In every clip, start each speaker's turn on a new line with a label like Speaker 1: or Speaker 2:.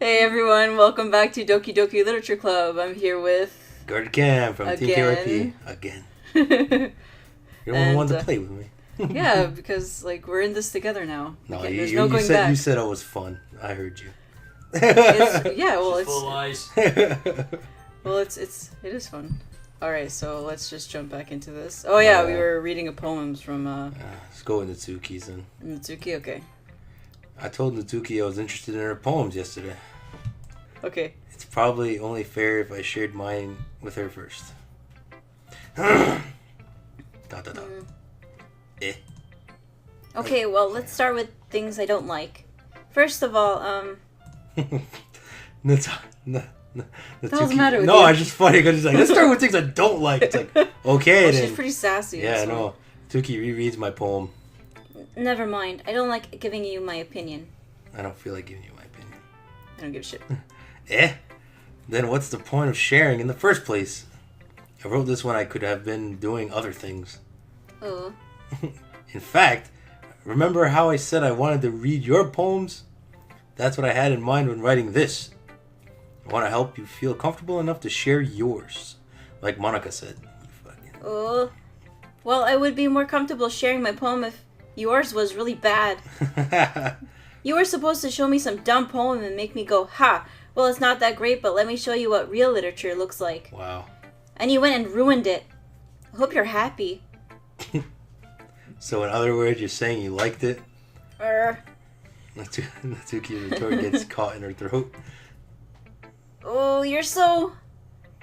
Speaker 1: Hey everyone, welcome back to Doki Doki Literature Club. I'm here with...
Speaker 2: Gerd Cam from Team KYP. Again. You're the only one to play with me.
Speaker 1: Yeah, because we're in this together now.
Speaker 2: No,
Speaker 1: there's no going
Speaker 2: back.
Speaker 1: back.
Speaker 2: You said it was fun. I heard you.
Speaker 1: It's
Speaker 3: full of lies.
Speaker 1: Well, it is fun. Alright, so let's just jump back into this. Oh yeah, we were reading poems from...
Speaker 2: let's go with Natsuki's then.
Speaker 1: Natsuki, okay.
Speaker 2: I told Natsuki I was interested in her poems yesterday.
Speaker 1: Okay.
Speaker 2: It's probably only fair if I shared mine with her first. Eh.
Speaker 1: Okay, well, let's start with things I don't like. First of all,
Speaker 2: What's
Speaker 1: the hell's the matter with
Speaker 2: No,
Speaker 1: you?
Speaker 2: it's just funny because it's like, let's start with things I don't like. It's like, okay, then.
Speaker 1: She's pretty sassy.
Speaker 2: Yeah, I know. Tuki rereads my poem.
Speaker 1: Never mind. I don't like giving you my opinion.
Speaker 2: I don't feel like giving you my opinion.
Speaker 1: I don't give a shit.
Speaker 2: Then what's the point of sharing in the first place? I wrote this when I could have been doing other things.
Speaker 1: Oh.
Speaker 2: In fact, remember how I said I wanted to read your poems? That's what I had in mind when writing this. I want to help you feel comfortable enough to share yours. Like Monica said.
Speaker 1: Oh. Well, I would be more comfortable sharing my poem if yours was really bad. You were supposed to show me some dumb poem and make me go, ha, well, it's not that great, but let me show you what real literature looks like.
Speaker 2: Wow.
Speaker 1: And you went and ruined it. I hope you're happy.
Speaker 2: So in other words, you're saying you liked it? Natsuki's retort gets caught in her throat.
Speaker 1: Oh, you're so...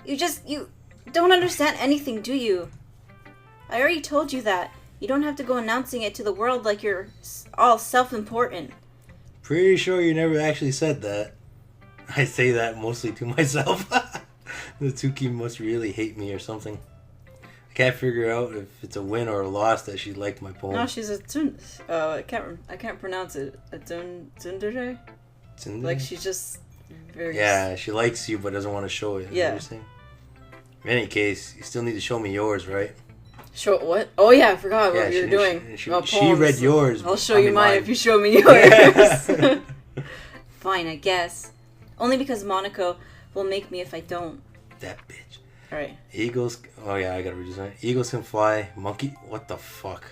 Speaker 1: You don't understand anything, do you? I already told you that. You don't have to go announcing it to the world like you're all self-important.
Speaker 2: Pretty sure you never actually said that. I say that mostly to myself. Natsuki must really hate me or something. I can't figure out if it's a win or a loss that she liked my poem.
Speaker 1: No, she's a I can't pronounce it. A tsundere? Like she's just very...
Speaker 2: Yeah, she likes you but doesn't want to show it.
Speaker 1: Yeah.
Speaker 2: In any case, you still need to show me yours, right?
Speaker 1: Show what? Oh yeah, I forgot what you were doing.
Speaker 2: She read yours.
Speaker 1: I'll show you mine if you show me yours. Fine, I guess. Only because Monaco will make me if I don't.
Speaker 2: That bitch.
Speaker 1: Alright.
Speaker 2: Eagles... Oh yeah, I gotta read this one. Eagles can fly. What the fuck?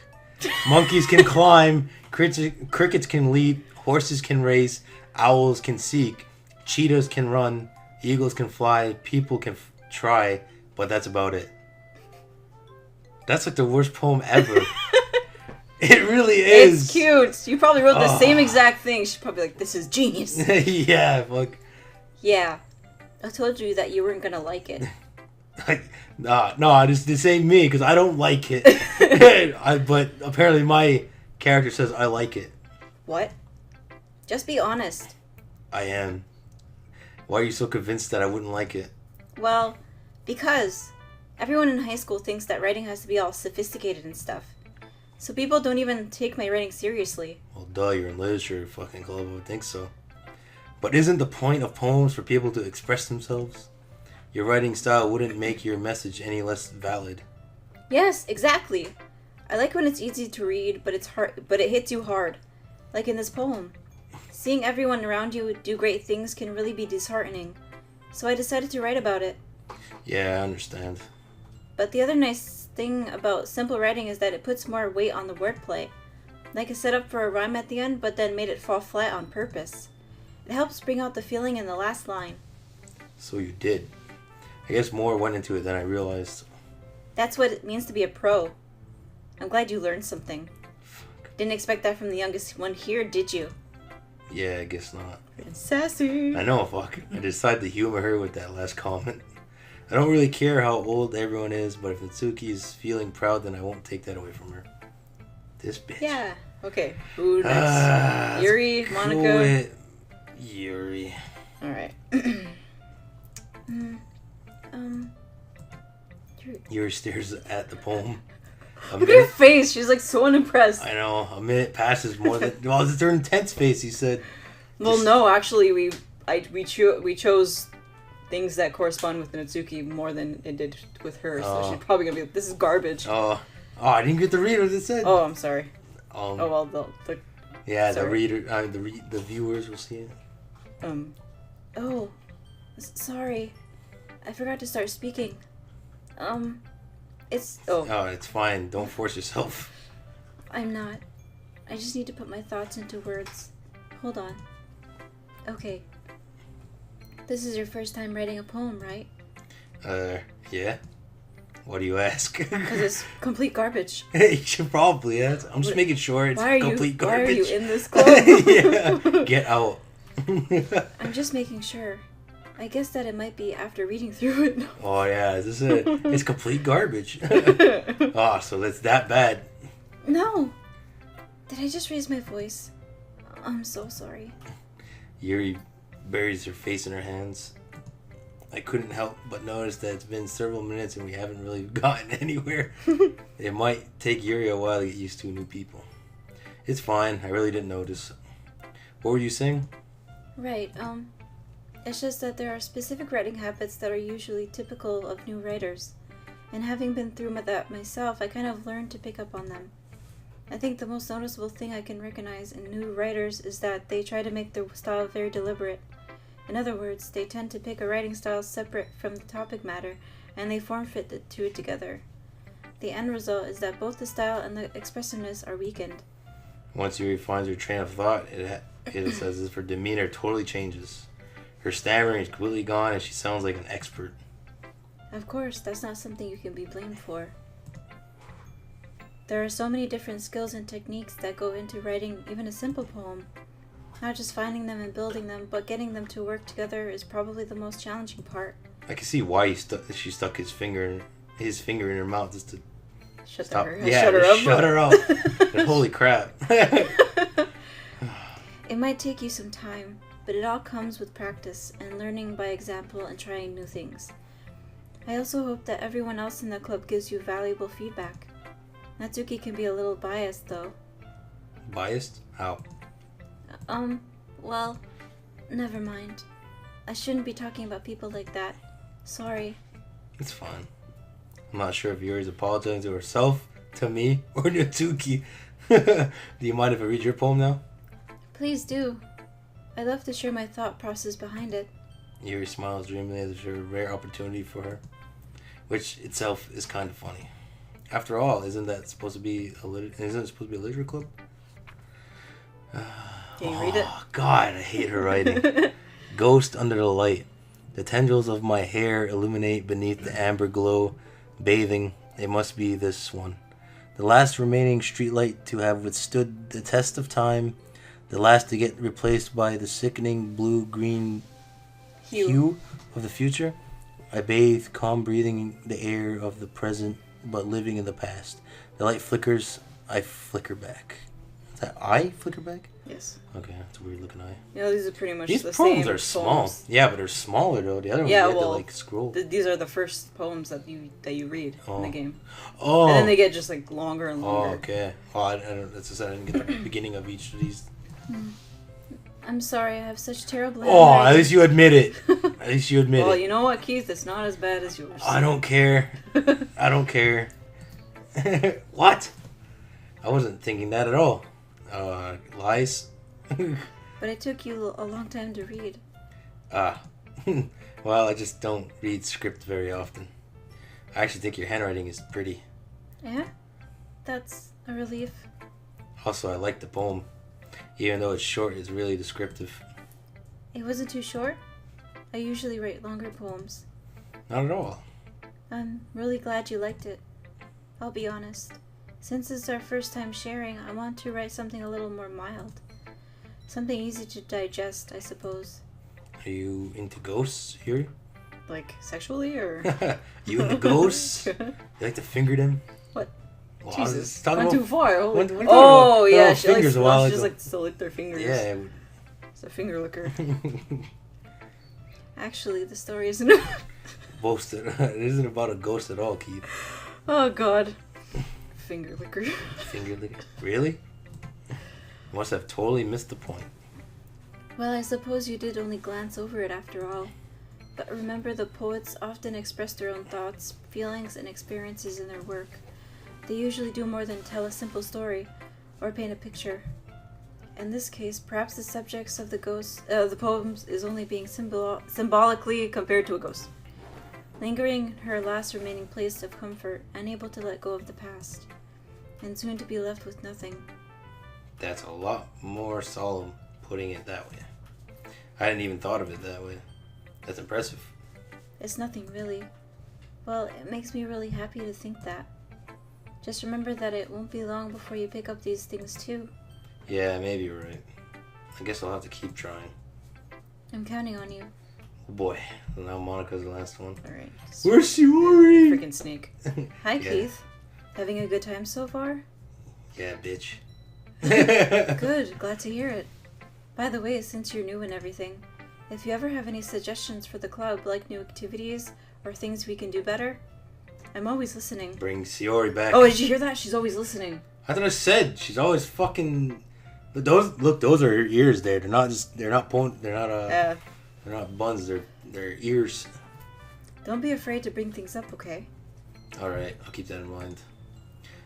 Speaker 2: Monkeys can climb. Crickets can leap. Horses can race. Owls can seek. Cheetahs can run. Eagles can fly. People can try. But that's about it. That's like the worst poem ever. It really is.
Speaker 1: It's cute. You probably wrote the same exact thing. She's probably like, this is genius.
Speaker 2: Yeah, fuck.
Speaker 1: Yeah. I told you that you weren't gonna like it.
Speaker 2: No, this ain't me, because I don't like it. But apparently my character says I like it.
Speaker 1: What? Just be honest.
Speaker 2: I am. Why are you so convinced that I wouldn't like it?
Speaker 1: Well, because everyone in high school thinks that writing has to be all sophisticated and stuff. So people don't even take my writing seriously.
Speaker 2: Well, duh, you're in literature fucking club, I would think so. But isn't the point of poems for people to express themselves? Your writing style wouldn't make your message any less valid.
Speaker 1: Yes, exactly. I like when it's easy to read, but it hits you hard. Like in this poem. Seeing everyone around you do great things can really be disheartening. So I decided to write about it.
Speaker 2: Yeah, I understand.
Speaker 1: But the other nice thing about simple writing is that it puts more weight on the wordplay. Like I set up for a rhyme at the end, but then made it fall flat on purpose. It helps bring out the feeling in the last line.
Speaker 2: So you did. I guess more went into it than I realized.
Speaker 1: That's what it means to be a pro. I'm glad you learned something. Didn't expect that from the youngest one here, did you?
Speaker 2: Yeah, I guess not.
Speaker 1: Sassy.
Speaker 2: I know, fuck. I decided to humor her with that last comment. I don't really care how old everyone is, but if Natsuki's feeling proud, then I won't take that away from her. This bitch.
Speaker 1: Yeah. Okay. Who next? Yuri, Monica.
Speaker 2: Yuri.
Speaker 1: Alright.
Speaker 2: Yuri stares at the poem.
Speaker 1: Look at her face. She's like so unimpressed.
Speaker 2: I know. A minute passes more than... Well, it's her intense face, he said.
Speaker 1: Well, no, actually, we chose things that correspond with Natsuki more than it did with her, so she's probably gonna be like, this is garbage.
Speaker 2: I didn't get to read what it said.
Speaker 1: Oh, I'm sorry.
Speaker 2: Oh
Speaker 1: well,
Speaker 2: yeah,
Speaker 1: sorry.
Speaker 2: the viewers will see it.
Speaker 1: Oh, sorry. I forgot to start speaking. It's... Oh,
Speaker 2: Oh, it's fine. Don't force yourself.
Speaker 1: I'm not. I just need to put my thoughts into words. Hold on. Okay. This is your first time writing a poem, right?
Speaker 2: Yeah. What do you ask?
Speaker 1: Because it's complete garbage.
Speaker 2: You should probably ask. I'm just making sure it's complete garbage.
Speaker 1: Why are you in this club?
Speaker 2: Yeah. Get out.
Speaker 1: I'm just making sure. I guess that it might be after reading through it.
Speaker 2: Oh yeah, it's complete garbage. Oh, so it's that bad.
Speaker 1: No. Did I just raise my voice? I'm so sorry.
Speaker 2: Yuri buries her face in her hands. I couldn't help but notice that it's been several minutes and we haven't really gotten anywhere. It might take Yuri a while to get used to new people. It's fine. I really didn't notice. What were you saying?
Speaker 1: Right, it's just that there are specific writing habits that are usually typical of new writers. And having been through that myself, I kind of learned to pick up on them. I think the most noticeable thing I can recognize in new writers is that they try to make their style very deliberate. In other words, they tend to pick a writing style separate from the topic matter, and they form-fit the two together. The end result is that both the style and the expressiveness are weakened.
Speaker 2: Once Yuri finds her train of thought, it is as if her demeanor totally changes. Her stammering is completely gone and she sounds like an expert.
Speaker 1: Of course, that's not something you can be blamed for. There are so many different skills and techniques that go into writing even a simple poem. Not just finding them and building them, but getting them to work together is probably the most challenging part.
Speaker 2: I can see why she stuck his finger in her mouth just to
Speaker 1: Shut her
Speaker 2: up. And holy crap.
Speaker 1: It might take you some time, but it all comes with practice and learning by example and trying new things. I also hope that everyone else in the club gives you valuable feedback. Natsuki can be a little biased, though.
Speaker 2: Biased? How?
Speaker 1: Well, never mind. I shouldn't be talking about people like that. Sorry.
Speaker 2: It's fine. I'm not sure if Yuri's apologizing to herself, to me, or Natsuki. Do you mind if I read your poem now?
Speaker 1: Please do. I'd love to share my thought process behind it.
Speaker 2: Yuri smiles dreamily as if it's a rare opportunity for her, which itself is kind of funny. After all, isn't it supposed to be a literature club?
Speaker 1: Can you read it?
Speaker 2: God, I hate her writing. Ghost under the light. The tendrils of my hair illuminate beneath the amber glow, bathing. It must be this one. The last remaining streetlight to have withstood the test of time. The last to get replaced by the sickening blue-green hue of the future. I bathe, calm breathing the air of the present, but living in the past. The light flickers, I flicker back. Is that I flicker back?
Speaker 1: Yes.
Speaker 2: Okay, that's a weird looking eye.
Speaker 1: Yeah, these are pretty much
Speaker 2: These
Speaker 1: the
Speaker 2: poems
Speaker 1: same
Speaker 2: are small. Yeah, but they're smaller though. The other ones you have to like scroll.
Speaker 1: These are the first poems that you read in the game.
Speaker 2: Oh.
Speaker 1: And then they get just like longer and longer.
Speaker 2: Oh, okay. Oh, I didn't get the beginning of each of these.
Speaker 1: I'm sorry, I have such terrible
Speaker 2: handwriting. At least you admit it. At least you admit it.
Speaker 1: Well, you know what, Keith? It's not as bad as yours.
Speaker 2: I don't care. I don't care. What? I wasn't thinking that at all. Lies.
Speaker 1: But it took you a long time to read.
Speaker 2: Well, I just don't read script very often. I actually think your handwriting is pretty.
Speaker 1: Yeah? That's a relief.
Speaker 2: Also, I like the poem. Even though it's short, it's really descriptive.
Speaker 1: It wasn't too short? I usually write longer poems.
Speaker 2: Not at all.
Speaker 1: I'm really glad you liked it. I'll be honest. Since it's our first time sharing, I want to write something a little more mild. Something easy to digest, I suppose.
Speaker 2: Are you into ghosts, Yuri?
Speaker 1: Like, sexually, or?
Speaker 2: You into ghosts? You like to finger them?
Speaker 1: What?
Speaker 2: Well,
Speaker 1: Jesus,
Speaker 2: went
Speaker 1: too far.
Speaker 2: Oh,
Speaker 1: yeah,
Speaker 2: she fingers a while ago.
Speaker 1: She just likes to lick their fingers.
Speaker 2: Yeah.
Speaker 1: It's a finger licker. Actually, the story isn't...
Speaker 2: Boasted. It isn't about a ghost at all, Keith.
Speaker 1: Oh, God. Finger licker.
Speaker 2: Finger licker? Really? Must have totally missed the point.
Speaker 1: Well, I suppose you did only glance over it after all. But remember, the poets often express their own thoughts, feelings, and experiences in their work. They usually do more than tell a simple story or paint a picture. In this case, perhaps the subjects of the poems is only being symbolically compared to a ghost. Lingering in her last remaining place of comfort, unable to let go of the past, and soon to be left with nothing.
Speaker 2: That's a lot more solemn, putting it that way. I hadn't even thought of it that way. That's impressive.
Speaker 1: It's nothing really. Well, it makes me really happy to think that. Just remember that it won't be long before you pick up these things too.
Speaker 2: Yeah, maybe you're right. I guess I'll have to keep trying.
Speaker 1: I'm counting on you.
Speaker 2: Oh boy, now Monica's the last one.
Speaker 1: Alright.
Speaker 2: Where's Shiori?
Speaker 1: Freaking snake. Hi,
Speaker 2: Yeah.
Speaker 1: Keith. Having a good time so far?
Speaker 2: Yeah, bitch.
Speaker 1: Good, glad to hear it. By the way, since you're new and everything, if you ever have any suggestions for the club, like new activities or things we can do better, I'm always listening.
Speaker 2: Bring Shiori back.
Speaker 1: Oh, did you hear that? She's always listening.
Speaker 2: I thought I said she's always fucking. Those are her ears. They're not buns. They're ears.
Speaker 1: Don't be afraid to bring things up, okay?
Speaker 2: All right, I'll keep that in mind.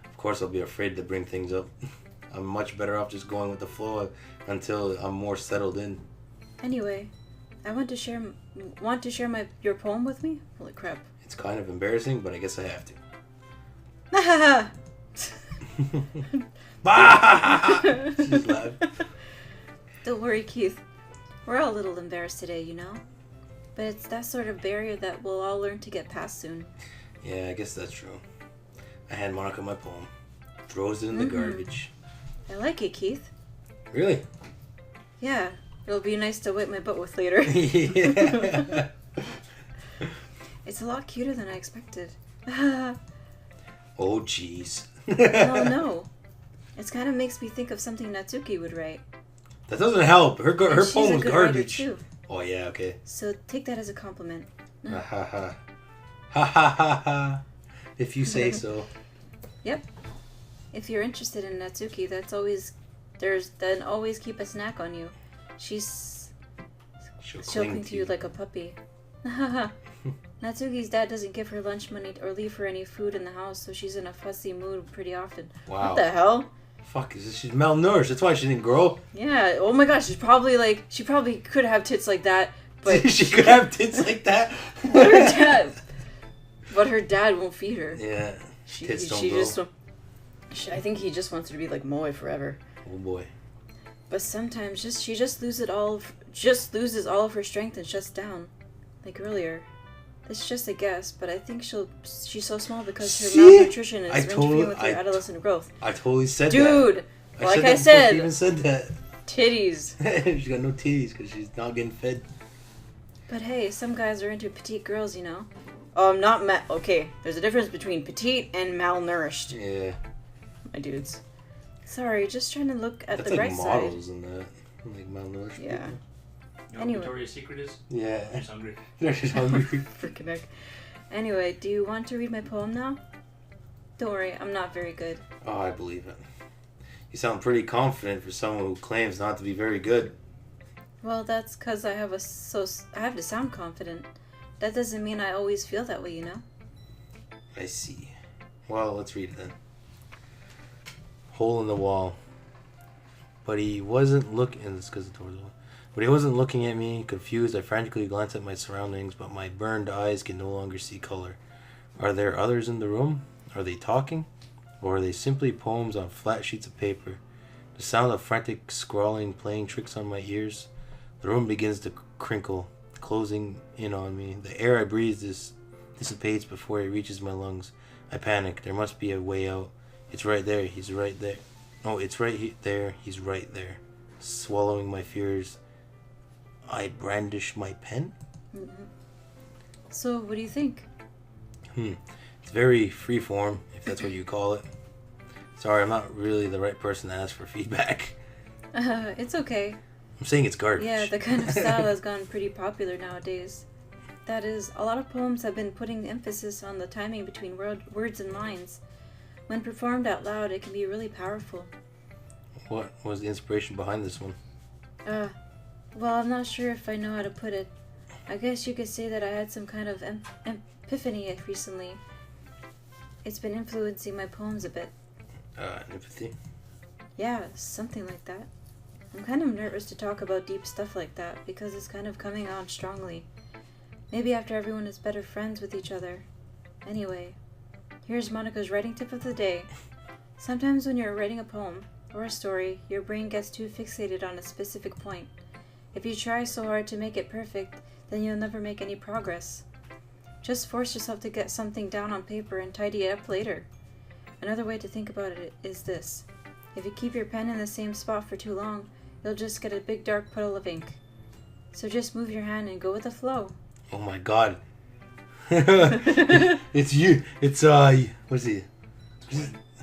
Speaker 2: Of course, I'll be afraid to bring things up. I'm much better off just going with the flow until I'm more settled in.
Speaker 1: Anyway, I want to share your poem with me. Holy crap!
Speaker 2: It's kind of embarrassing, but I guess I have to. She's laughing.
Speaker 1: Don't worry, Keith. We're all a little embarrassed today, you know? But it's that sort of barrier that we'll all learn to get past soon.
Speaker 2: Yeah, I guess that's true. I hand Monica my poem. Throws it in the garbage.
Speaker 1: I like it, Keith.
Speaker 2: Really?
Speaker 1: Yeah. It'll be nice to wipe my butt with later.
Speaker 2: Yeah.
Speaker 1: It's a lot cuter than I expected.
Speaker 2: Oh, jeez.
Speaker 1: No. It kind of makes me think of something Natsuki would write.
Speaker 2: That doesn't help. Her poem was
Speaker 1: She's a good writer,
Speaker 2: garbage.
Speaker 1: too.
Speaker 2: Oh, yeah, okay.
Speaker 1: So take that as a compliment.
Speaker 2: Ha ha ha. Ha ha ha ha. If you say so.
Speaker 1: Yep. If you're interested in Natsuki, then always keep a snack on you. She'll cling to you like a puppy. Natsuki's dad doesn't give her lunch money or leave her any food in the house, so she's in a fussy mood pretty often.
Speaker 2: Wow.
Speaker 1: What the hell?
Speaker 2: Fuck, she's malnourished. That's why she didn't grow.
Speaker 1: Yeah. Oh my gosh, she probably could have tits like that, but
Speaker 2: she could have tits like that.
Speaker 1: But her dad won't feed her.
Speaker 2: Yeah. Tits don't grow.
Speaker 1: I think he just wants her to be like Moe forever.
Speaker 2: Oh boy.
Speaker 1: But sometimes she just loses all of her strength and shuts down, like earlier. It's just a guess, but I think she's so small because her malnutrition is interfering with her adolescent growth.
Speaker 2: I totally said that.
Speaker 1: Dude, like I said,
Speaker 2: she even said that.
Speaker 1: Titties.
Speaker 2: She's got no titties because she's not getting fed.
Speaker 1: But hey, some guys are into petite girls, you know. Okay, there's a difference between petite and malnourished.
Speaker 2: Yeah.
Speaker 1: My dudes. Sorry, just trying to look at
Speaker 2: That's
Speaker 1: the
Speaker 2: like
Speaker 1: bright
Speaker 2: models
Speaker 1: side.
Speaker 2: and that. Like malnourished
Speaker 1: Yeah.
Speaker 2: people.
Speaker 3: You know
Speaker 1: Anyway.
Speaker 3: what Victoria's Secret is?
Speaker 2: Yeah.
Speaker 3: She's hungry.
Speaker 2: She's hungry.
Speaker 1: Freaking heck. Anyway, do you want to read my poem now? Don't worry, I'm not very good.
Speaker 2: Oh, I believe it. You sound pretty confident for someone who claims not to be very good.
Speaker 1: Well, that's because I have to sound confident. That doesn't mean I always feel that way, you know?
Speaker 2: I see. Well, let's read it then. Hole in the wall. But he wasn't looking. And it's because the door's open. But he wasn't looking at me. Confused, I frantically glanced at my surroundings, but my burned eyes can no longer see color. Are there others in the room? Are they talking? Or are they simply poems on flat sheets of paper? The sound of frantic scrawling playing tricks on my ears. The room begins to crinkle, closing in on me. The air I breathe dissipates before it reaches my lungs. I panic. There must be a way out. It's right there. He's right there. Oh, it's right there. He's right there. Swallowing my fears, I brandish my pen.
Speaker 1: Mm-hmm. So, what do you think?
Speaker 2: It's very freeform, if that's what you call it. Sorry, I'm not really the right person to ask for feedback.
Speaker 1: It's okay.
Speaker 2: I'm saying it's garbage.
Speaker 1: Yeah, the kind of style has gone pretty popular nowadays. That is, a lot of poems have been putting emphasis on the timing between words and lines. When performed out loud, it can be really powerful.
Speaker 2: What was the inspiration behind this one?
Speaker 1: Well, I'm not sure if I know how to put it. I guess you could say that I had some kind of epiphany recently. It's been influencing my poems a bit.
Speaker 2: Empathy?
Speaker 1: Yeah, something like that. I'm kind of nervous to talk about deep stuff like that because it's kind of coming on strongly. Maybe after everyone is better friends with each other. Anyway, here's Monica's writing tip of the day. Sometimes when you're writing a poem or a story, your brain gets too fixated on a specific point. If you try so hard to make it perfect, then you'll never make any progress. Just force yourself to get something down on paper and tidy it up later. Another way to think about it is this. If you keep your pen in the same spot for too long, you'll just get a big dark puddle of ink. So just move your hand and go with the flow.
Speaker 2: Oh my god. It's you. It's, what's he?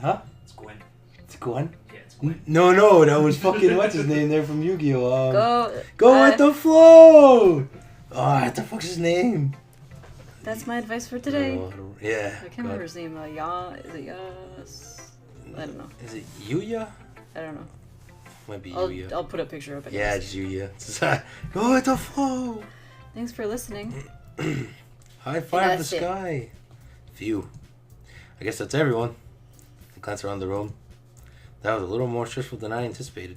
Speaker 2: Huh?
Speaker 3: It's Gwen.
Speaker 2: It's Gwen?
Speaker 3: Yeah, it's Gwen.
Speaker 2: No, that was fucking, what's his name there from Yu-Gi-Oh? Go with
Speaker 1: the...
Speaker 2: the flow! Oh, what the fuck's his name?
Speaker 1: That's my advice for today.
Speaker 2: Yeah.
Speaker 1: I can't remember his name. Is it Yas? I don't know.
Speaker 2: Is it Yuya?
Speaker 1: I don't know.
Speaker 2: Might be Yuya.
Speaker 1: I'll put a picture up.
Speaker 2: Yeah, it's Yuya. Go with the flow!
Speaker 1: Thanks for listening.
Speaker 2: High five the sky. Phew. I guess that's everyone. I glance around the room. That was a little more stressful than I anticipated.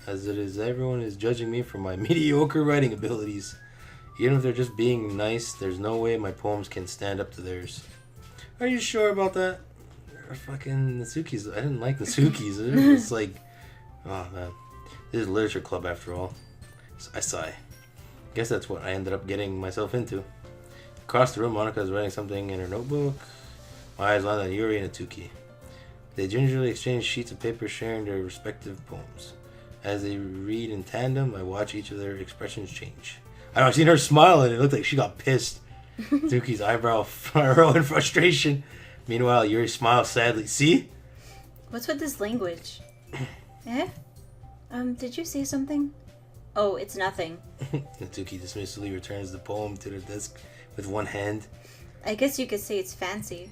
Speaker 2: As it is, everyone is judging me for my mediocre writing abilities. Even if they're just being nice, there's no way my poems can stand up to theirs. Are you sure about that? Fucking Natsuki's. I didn't like Natsuki's. It's like, oh man. This is literature club after all. So I sigh. Guess that's what I ended up getting myself into. Across the room, Monica is writing something in her notebook. My eyes land on Yuri and Natsuki. They gingerly exchange sheets of paper, sharing their respective poems. As they read in tandem, I watch each of their expressions change. I know, I've seen her smile and it looked like she got pissed. Natsuki's eyebrow furrow in frustration. Meanwhile, Yuri smiles sadly. See?
Speaker 1: What's with this language? Eh? Did you say something? Oh, it's nothing.
Speaker 2: Natsuki dismissively returns the poem to the desk with one hand.
Speaker 1: I guess you could say it's fancy.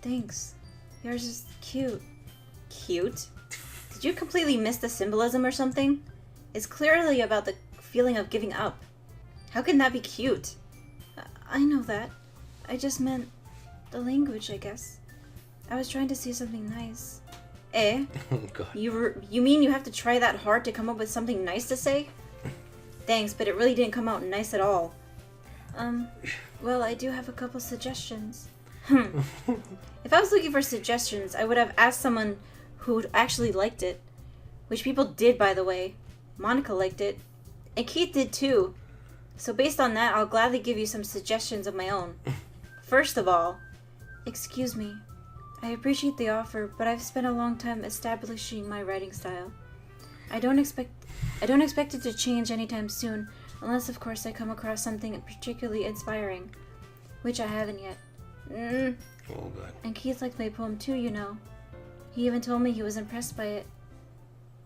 Speaker 1: Thanks. Yours is cute. Cute? Did you completely miss the symbolism or something? It's clearly about the feeling of giving up. How can that be cute? I know that. I just meant the language, I guess. I was trying to say something nice. Eh?
Speaker 2: Oh god.
Speaker 1: You mean you have to try that hard to come up with something nice to say? Thanks, but it really didn't come out nice at all. Well, I do have a couple suggestions. If I was looking for suggestions, I would have asked someone who actually liked it. Which people did, by the way. Monica liked it. And Keith did too. So based on that, I'll gladly give you some suggestions of my own. First of all, excuse me. I appreciate the offer, but I've spent a long time establishing my writing style. I don't expect it to change anytime soon, unless of course I come across something particularly inspiring, which I haven't yet.
Speaker 2: Oh god.
Speaker 1: And Keith liked my poem too, you know. He even told me he was impressed by it.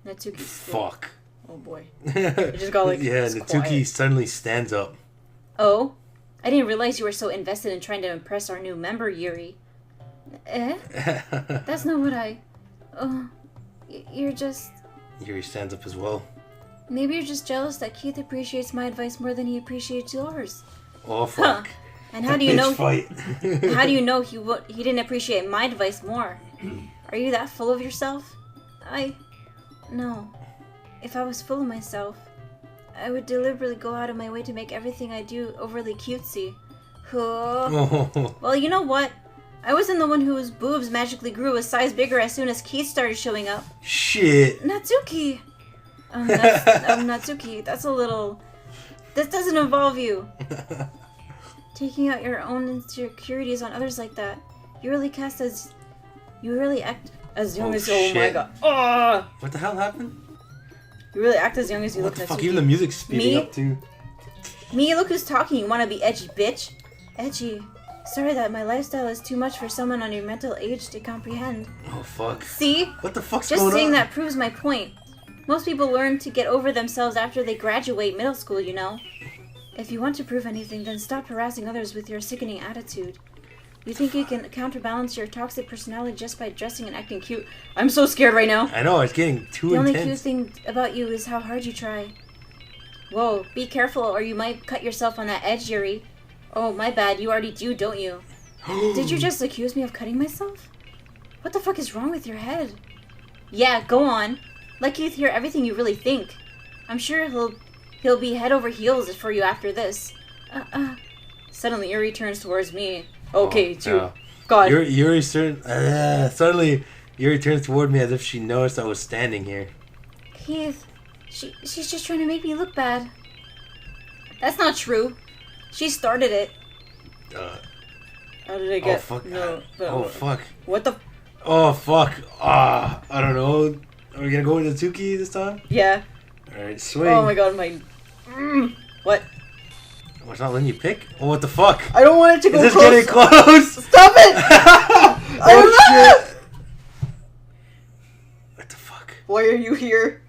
Speaker 1: Natsuki's
Speaker 2: Fuck.
Speaker 1: Oh boy. It just got like
Speaker 2: yeah, Natsuki
Speaker 1: quiet.
Speaker 2: suddenly stands up.
Speaker 1: Oh? I didn't realize you were so invested in trying to impress our new member, Yuri. Eh? That's not what I... Oh, you're just...
Speaker 2: Yuri stands up as well.
Speaker 1: Maybe you're just jealous that Keith appreciates my advice more than he appreciates yours.
Speaker 2: Oh, fuck.
Speaker 1: Huh. And how do you know...
Speaker 2: Fight.
Speaker 1: How do you know he didn't appreciate my advice more? Are you that full of yourself? No. If I was full of myself, I would deliberately go out of my way to make everything I do overly cutesy. Well, you know what? I wasn't the one whose boobs magically grew a size bigger as soon as Keith started showing up.
Speaker 2: Shit.
Speaker 1: Natsuki! Natsuki, that's a little... This doesn't involve you. Taking out your own insecurities on others like that. You really act as young as...
Speaker 2: shit.
Speaker 1: Oh my god. Oh!
Speaker 2: What the hell happened?
Speaker 1: You really act as young as you
Speaker 2: What
Speaker 1: look,
Speaker 2: the fuck?
Speaker 1: Natsuki.
Speaker 2: Even the music's speeding
Speaker 1: Me?
Speaker 2: up too.
Speaker 1: Me, look who's talking. You wanna be edgy, bitch? Edgy. Sorry that my lifestyle is too much for someone on your mental age to comprehend.
Speaker 2: Oh fuck.
Speaker 1: See?
Speaker 2: What the fuck's
Speaker 1: Just
Speaker 2: going
Speaker 1: saying
Speaker 2: on?
Speaker 1: that proves my point. Most people learn to get over themselves after they graduate middle school, you know. If you want to prove anything, then stop harassing others with your sickening attitude. You think you can counterbalance your toxic personality just by dressing and acting cute? I'm so scared right now.
Speaker 2: I know, it's getting too
Speaker 1: The only cute
Speaker 2: intense.
Speaker 1: thing about you is how hard you try. Whoa, be careful or you might cut yourself on that edge, Yuri. Oh, my bad. You already do, don't you? Did you just accuse me of cutting myself? What the fuck is wrong with your head? Yeah, go on. let Keith hear everything you really think. I'm sure he'll be head over heels for you after this. Suddenly, Yuri turns towards me. Okay, God.
Speaker 2: Suddenly, Yuri turns toward me as if she noticed I was standing here.
Speaker 1: Keith, she's just trying to make me look bad. That's not true. She started it. How did I get?
Speaker 2: Oh fuck!
Speaker 1: No.
Speaker 2: Fuck!
Speaker 1: What the?
Speaker 2: Oh fuck! I don't know. Are we gonna go with the Tuki this time?
Speaker 1: Yeah.
Speaker 2: All right, swing.
Speaker 1: Oh my god, What?
Speaker 2: Oh, it's not letting you pick. Oh, what the fuck?
Speaker 1: I don't want it to go
Speaker 2: Is this
Speaker 1: close.
Speaker 2: getting close?
Speaker 1: Stop it!
Speaker 2: Shit! What the fuck?
Speaker 1: Why are you here?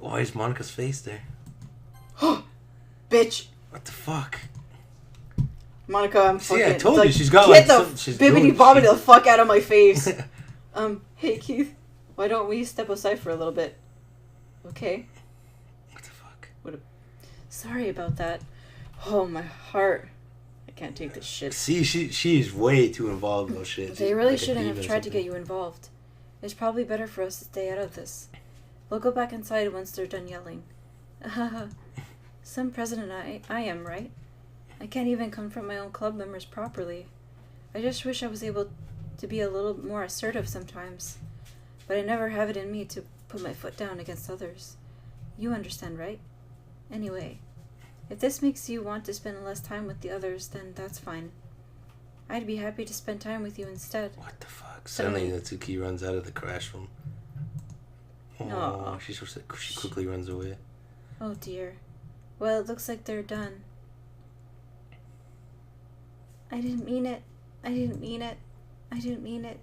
Speaker 2: Why is Monica's face there?
Speaker 1: Bitch.
Speaker 2: What the fuck?
Speaker 1: Monica, I'm fucking...
Speaker 2: See, I told you, she's got
Speaker 1: get
Speaker 2: like...
Speaker 1: the bibbidi-bobbidi the fuck out of my face. Hey Keith, why don't we step aside for a little bit? Okay?
Speaker 2: What the fuck?
Speaker 1: Sorry about that. Oh, my heart. I can't take this shit.
Speaker 2: See, she's way too involved in those shit.
Speaker 1: They
Speaker 2: She's
Speaker 1: really
Speaker 2: like
Speaker 1: shouldn't have tried to get you involved. It's probably better for us to stay out of this. We'll go back inside once they're done yelling. Some president I am, right? I can't even confront my own club members properly. I just wish I was able to be a little more assertive sometimes. But I never have it in me to put my foot down against others. You understand, right? Anyway, if this makes you want to spend less time with the others, then that's fine. I'd be happy to spend time with you instead.
Speaker 2: What the fuck? Suddenly Natsuki runs out of the crash room. Oh, she quickly runs away.
Speaker 1: Oh dear. Well, it looks like they're done. I didn't mean it. I didn't mean it. I didn't mean it.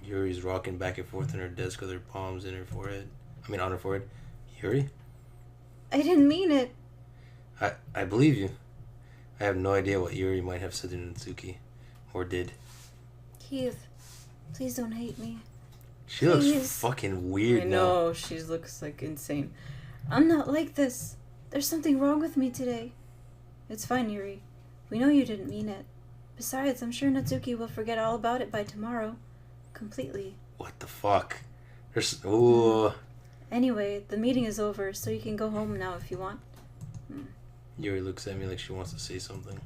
Speaker 2: Yuri's rocking back and forth on her desk with her palms in her forehead. On her forehead. Yuri?
Speaker 1: I didn't mean it.
Speaker 2: I believe you. I have no idea what Yuri might have said to Natsuki. Or did.
Speaker 1: Keith, please don't hate me.
Speaker 2: She looks fucking weird now.
Speaker 1: I know, she looks like insane. I'm not like this. There's something wrong with me today. It's fine, Yuri. We know you didn't mean it. Besides, I'm sure Natsuki will forget all about it by tomorrow. Completely.
Speaker 2: What the fuck? Ooh.
Speaker 1: Anyway, the meeting is over, so you can go home now if you want.
Speaker 2: Yuri looks at me like she wants to say something,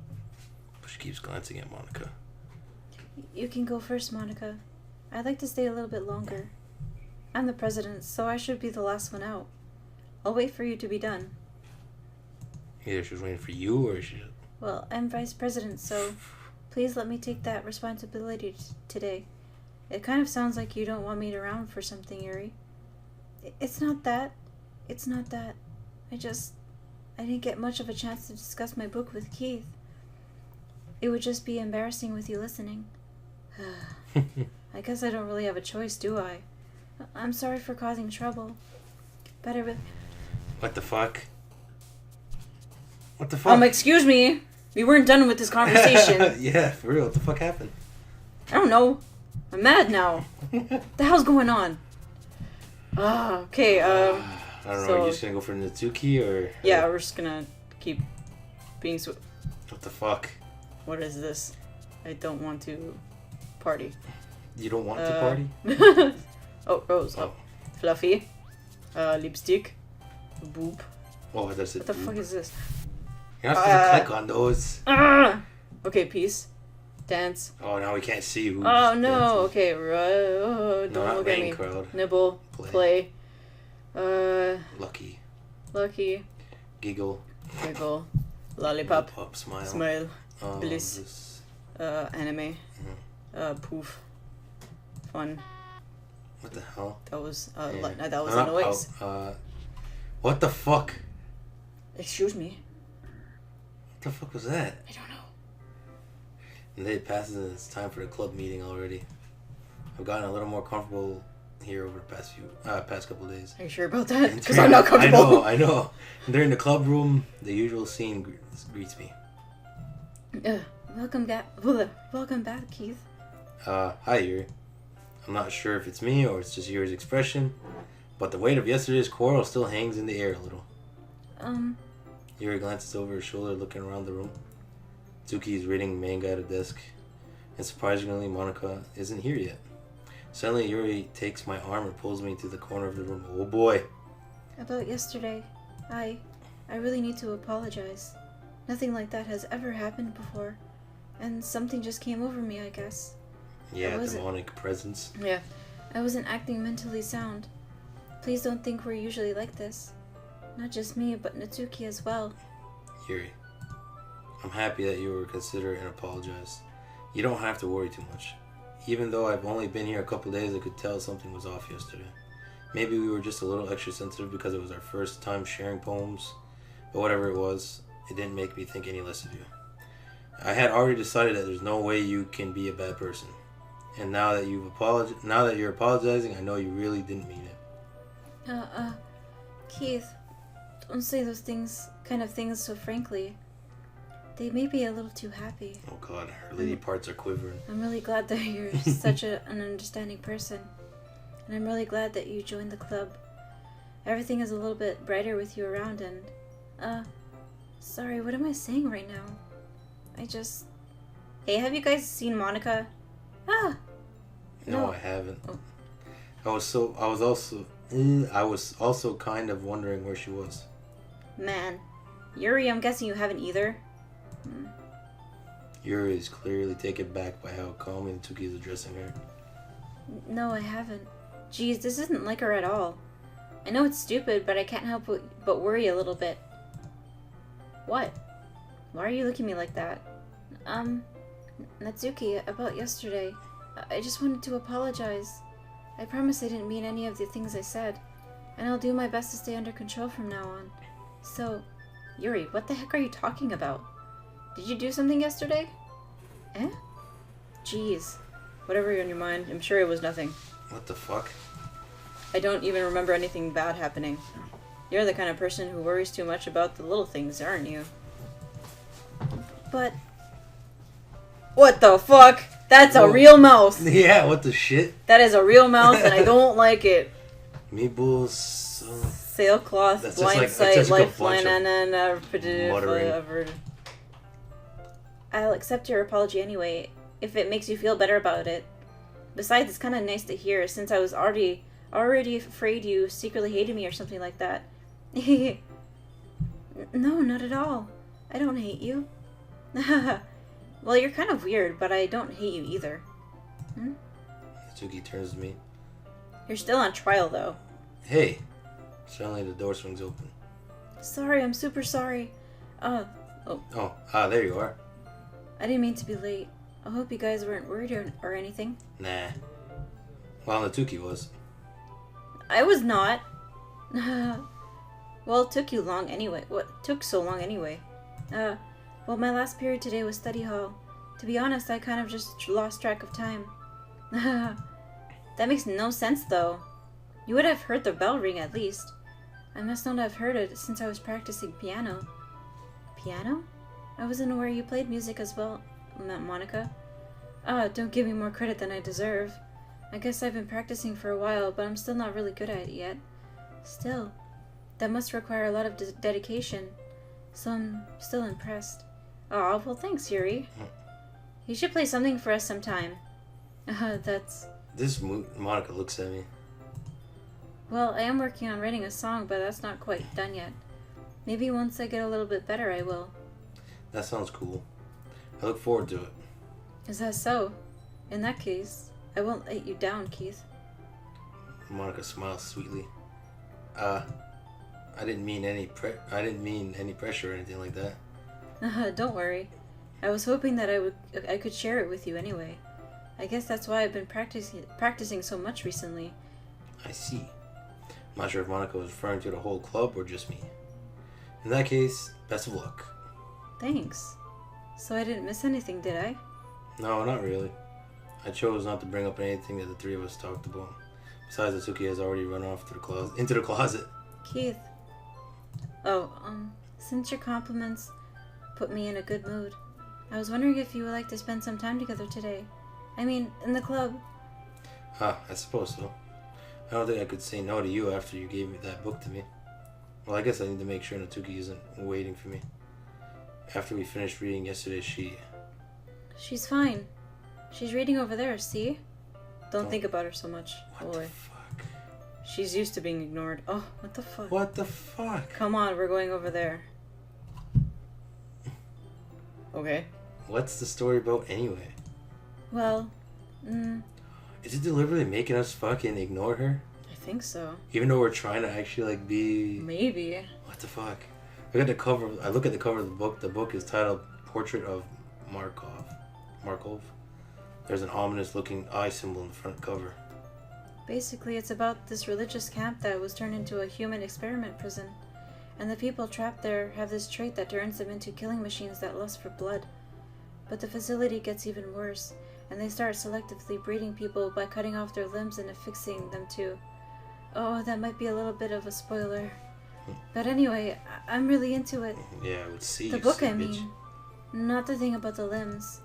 Speaker 2: but she keeps glancing at Monica.
Speaker 1: You can go first, Monica. I'd like to stay a little bit longer. I'm the president, so I should be the last one out. I'll wait for you to be done.
Speaker 2: Either she was waiting for you, or she...
Speaker 1: Well, I'm vice president, so please let me take that responsibility today. It kind of sounds like you don't want me around for something, Yuri. It's not that. It's not that. I didn't get much of a chance to discuss my book with Keith. It would just be embarrassing with you listening. I guess I don't really have a choice, do I? I'm sorry for causing trouble. Better.
Speaker 2: What the fuck? What the fuck?
Speaker 1: Excuse me. We weren't done with this conversation.
Speaker 2: Yeah, for real. What the fuck happened?
Speaker 1: I don't know. I'm mad now. What the hell's going on? Okay,
Speaker 2: I don't know, are you just gonna go for Natsuki, or...
Speaker 1: Yeah, we're just gonna keep being
Speaker 2: What the fuck?
Speaker 1: What is this? I don't want to party.
Speaker 2: You don't want to party?
Speaker 1: Oh, Rose. Oh. Fluffy. Lipstick. Boob.
Speaker 2: Oh, that's it.
Speaker 1: What the fuck is this?
Speaker 2: You're not supposed to click on those.
Speaker 1: Okay, peace. Dance.
Speaker 2: Oh, now we can't see who's
Speaker 1: Oh, no.
Speaker 2: dancing.
Speaker 1: Okay, don't look at me.
Speaker 2: Crowd.
Speaker 1: Nibble. Play.
Speaker 2: Lucky. Giggle.
Speaker 1: Lollipop.
Speaker 2: Smile.
Speaker 1: Bliss. Anime. Poof. Fun.
Speaker 2: What the hell?
Speaker 1: That was that was a noise.
Speaker 2: What the fuck?
Speaker 1: Excuse me.
Speaker 2: What the fuck was that?
Speaker 1: I don't know.
Speaker 2: And then it passes and it's time for the club meeting already. I've gotten a little more comfortable here over the past couple of days.
Speaker 1: Are you sure about that? Because I'm not comfortable.
Speaker 2: I know. And during the club room, the usual scene greets me.
Speaker 1: Welcome back, Keith.
Speaker 2: Hi, Yuri. I'm not sure if it's me or it's just Yuri's expression, but the weight of yesterday's quarrel still hangs in the air a little. Yuri glances over her shoulder, looking around the room. Tsuki is reading manga at a desk, and surprisingly, Monica isn't here yet. Suddenly, Yuri takes my arm and pulls me into the corner of the room. Oh boy.
Speaker 1: About yesterday, I really need to apologize. Nothing like that has ever happened before, and something just came over me, I guess.
Speaker 2: Yeah, demonic presence.
Speaker 1: Yeah, I wasn't acting mentally sound. Please don't think we're usually like this. Not just me, but Natsuki as well.
Speaker 2: Yuri, I'm happy that you were considerate and apologized. You don't have to worry too much. Even though I've only been here a couple days, I could tell something was off yesterday. Maybe we were just a little extra sensitive because it was our first time sharing poems, but whatever it was, it didn't make me think any less of you. I had already decided that there's no way you can be a bad person. And now that you're apologizing, I know you really didn't mean it.
Speaker 1: Keith, don't say those kind of things so frankly. They may be a little too happy.
Speaker 2: Oh God, her lady parts are quivering.
Speaker 1: I'm really glad that you're such an understanding person. And I'm really glad that you joined the club. Everything is a little bit brighter with you around and... Sorry, what am I saying right now? Hey, have you guys seen Monica?
Speaker 2: No, I haven't.
Speaker 1: Oh.
Speaker 2: I was also kind of wondering where she was.
Speaker 1: Man. Yuri, I'm guessing you haven't either?
Speaker 2: Yuri is clearly taken back by how calmly Natsuki is addressing her.
Speaker 1: No, I haven't. Geez, this isn't like her at all. I know it's stupid, but I can't help but worry a little bit. What? Why are you looking at me like that? Natsuki, about yesterday. I just wanted to apologize. I promise I didn't mean any of the things I said, and I'll do my best to stay under control from now on. So, Yuri, what the heck are you talking about? Did you do something yesterday? Eh? Jeez. Whatever on your mind, I'm sure it was nothing.
Speaker 2: What the fuck?
Speaker 1: I don't even remember anything bad happening. You're the kind of person who worries too much about the little things, aren't you? But... What the fuck? That's a real mouse!
Speaker 2: Yeah, what the shit?
Speaker 1: That is a real mouse and I don't like it.
Speaker 2: Meeples...
Speaker 1: Sailcloth, blindsight, lifeline, and whatever. I'll accept your apology anyway, if it makes you feel better about it. Besides, it's kind of nice to hear, since I was already afraid you secretly hated me or something like that. No, not at all. I don't hate you. Well, you're kind of weird, but I don't hate you either.
Speaker 2: Natsuki turns to me.
Speaker 1: You're still on trial, though.
Speaker 2: Hey! Suddenly the door swings open.
Speaker 1: Sorry, I'm super sorry.
Speaker 2: There you are.
Speaker 1: I didn't mean to be late. I hope you guys weren't worried or anything.
Speaker 2: Nah. Well, Natsuki was.
Speaker 1: I was not. Well, it took you long anyway. What took so long anyway? Well, my last period today was study hall. To be honest, I kind of just lost track of time. That makes no sense, though. You would have heard the bell ring at least. I must not have heard it since I was practicing piano. Piano? I wasn't aware you played music as well, Monica. Don't give me more credit than I deserve. I guess I've been practicing for a while, but I'm still not really good at it yet. Still, that must require a lot of dedication, so I'm still impressed. Aw, well thanks, Yuri. You should play something for us sometime.
Speaker 2: Monica looks at me.
Speaker 1: Well, I am working on writing a song, but that's not quite done yet. Maybe once I get a little bit better, I will.
Speaker 2: That sounds cool. I look forward to it.
Speaker 1: Is that so? In that case, I won't let you down, Keith.
Speaker 2: Monica smiles sweetly. I didn't mean any pressure or anything like that.
Speaker 1: Don't worry. I was hoping that I could share it with you anyway. I guess that's why I've been practicing so much recently.
Speaker 2: I see. I'm not sure if Monica was referring to the whole club or just me. In that case, best of luck.
Speaker 1: Thanks. So I didn't miss anything, did I?
Speaker 2: No, not really. I chose not to bring up anything that the three of us talked about. Besides, Natsuki has already run off into the closet.
Speaker 1: Keith. Since your compliments put me in a good mood, I was wondering if you would like to spend some time together today. I mean, in the club.
Speaker 2: I suppose so. I don't think I could say no to you after you gave me that book to me. Well, I guess I need to make sure Natsuki isn't waiting for me. After we finished reading yesterday, She's
Speaker 1: fine. She's reading over there, see? Don't think about her so much.
Speaker 2: What the fuck?
Speaker 1: She's used to being ignored. Oh, what the fuck?
Speaker 2: What the fuck?
Speaker 1: Come on, we're going over there. Okay.
Speaker 2: What's the story about anyway?
Speaker 1: Well,
Speaker 2: Is it deliberately making us fucking ignore her?
Speaker 1: I think so.
Speaker 2: Even though we're trying to actually like be...
Speaker 1: Maybe.
Speaker 2: What the fuck? I look at the cover of the book. The book is titled Portrait of Markov. There's an ominous looking eye symbol in the front cover.
Speaker 1: Basically, it's about this religious camp that was turned into a human experiment prison. And the people trapped there have this trait that turns them into killing machines that lust for blood. But the facility gets even worse, and they start selectively breeding people by cutting off their limbs and affixing them to... Oh, that might be a little bit of a spoiler. But anyway, I'm really into it.
Speaker 2: Yeah, I would see.
Speaker 1: The book, I mean. Not the thing about the limbs.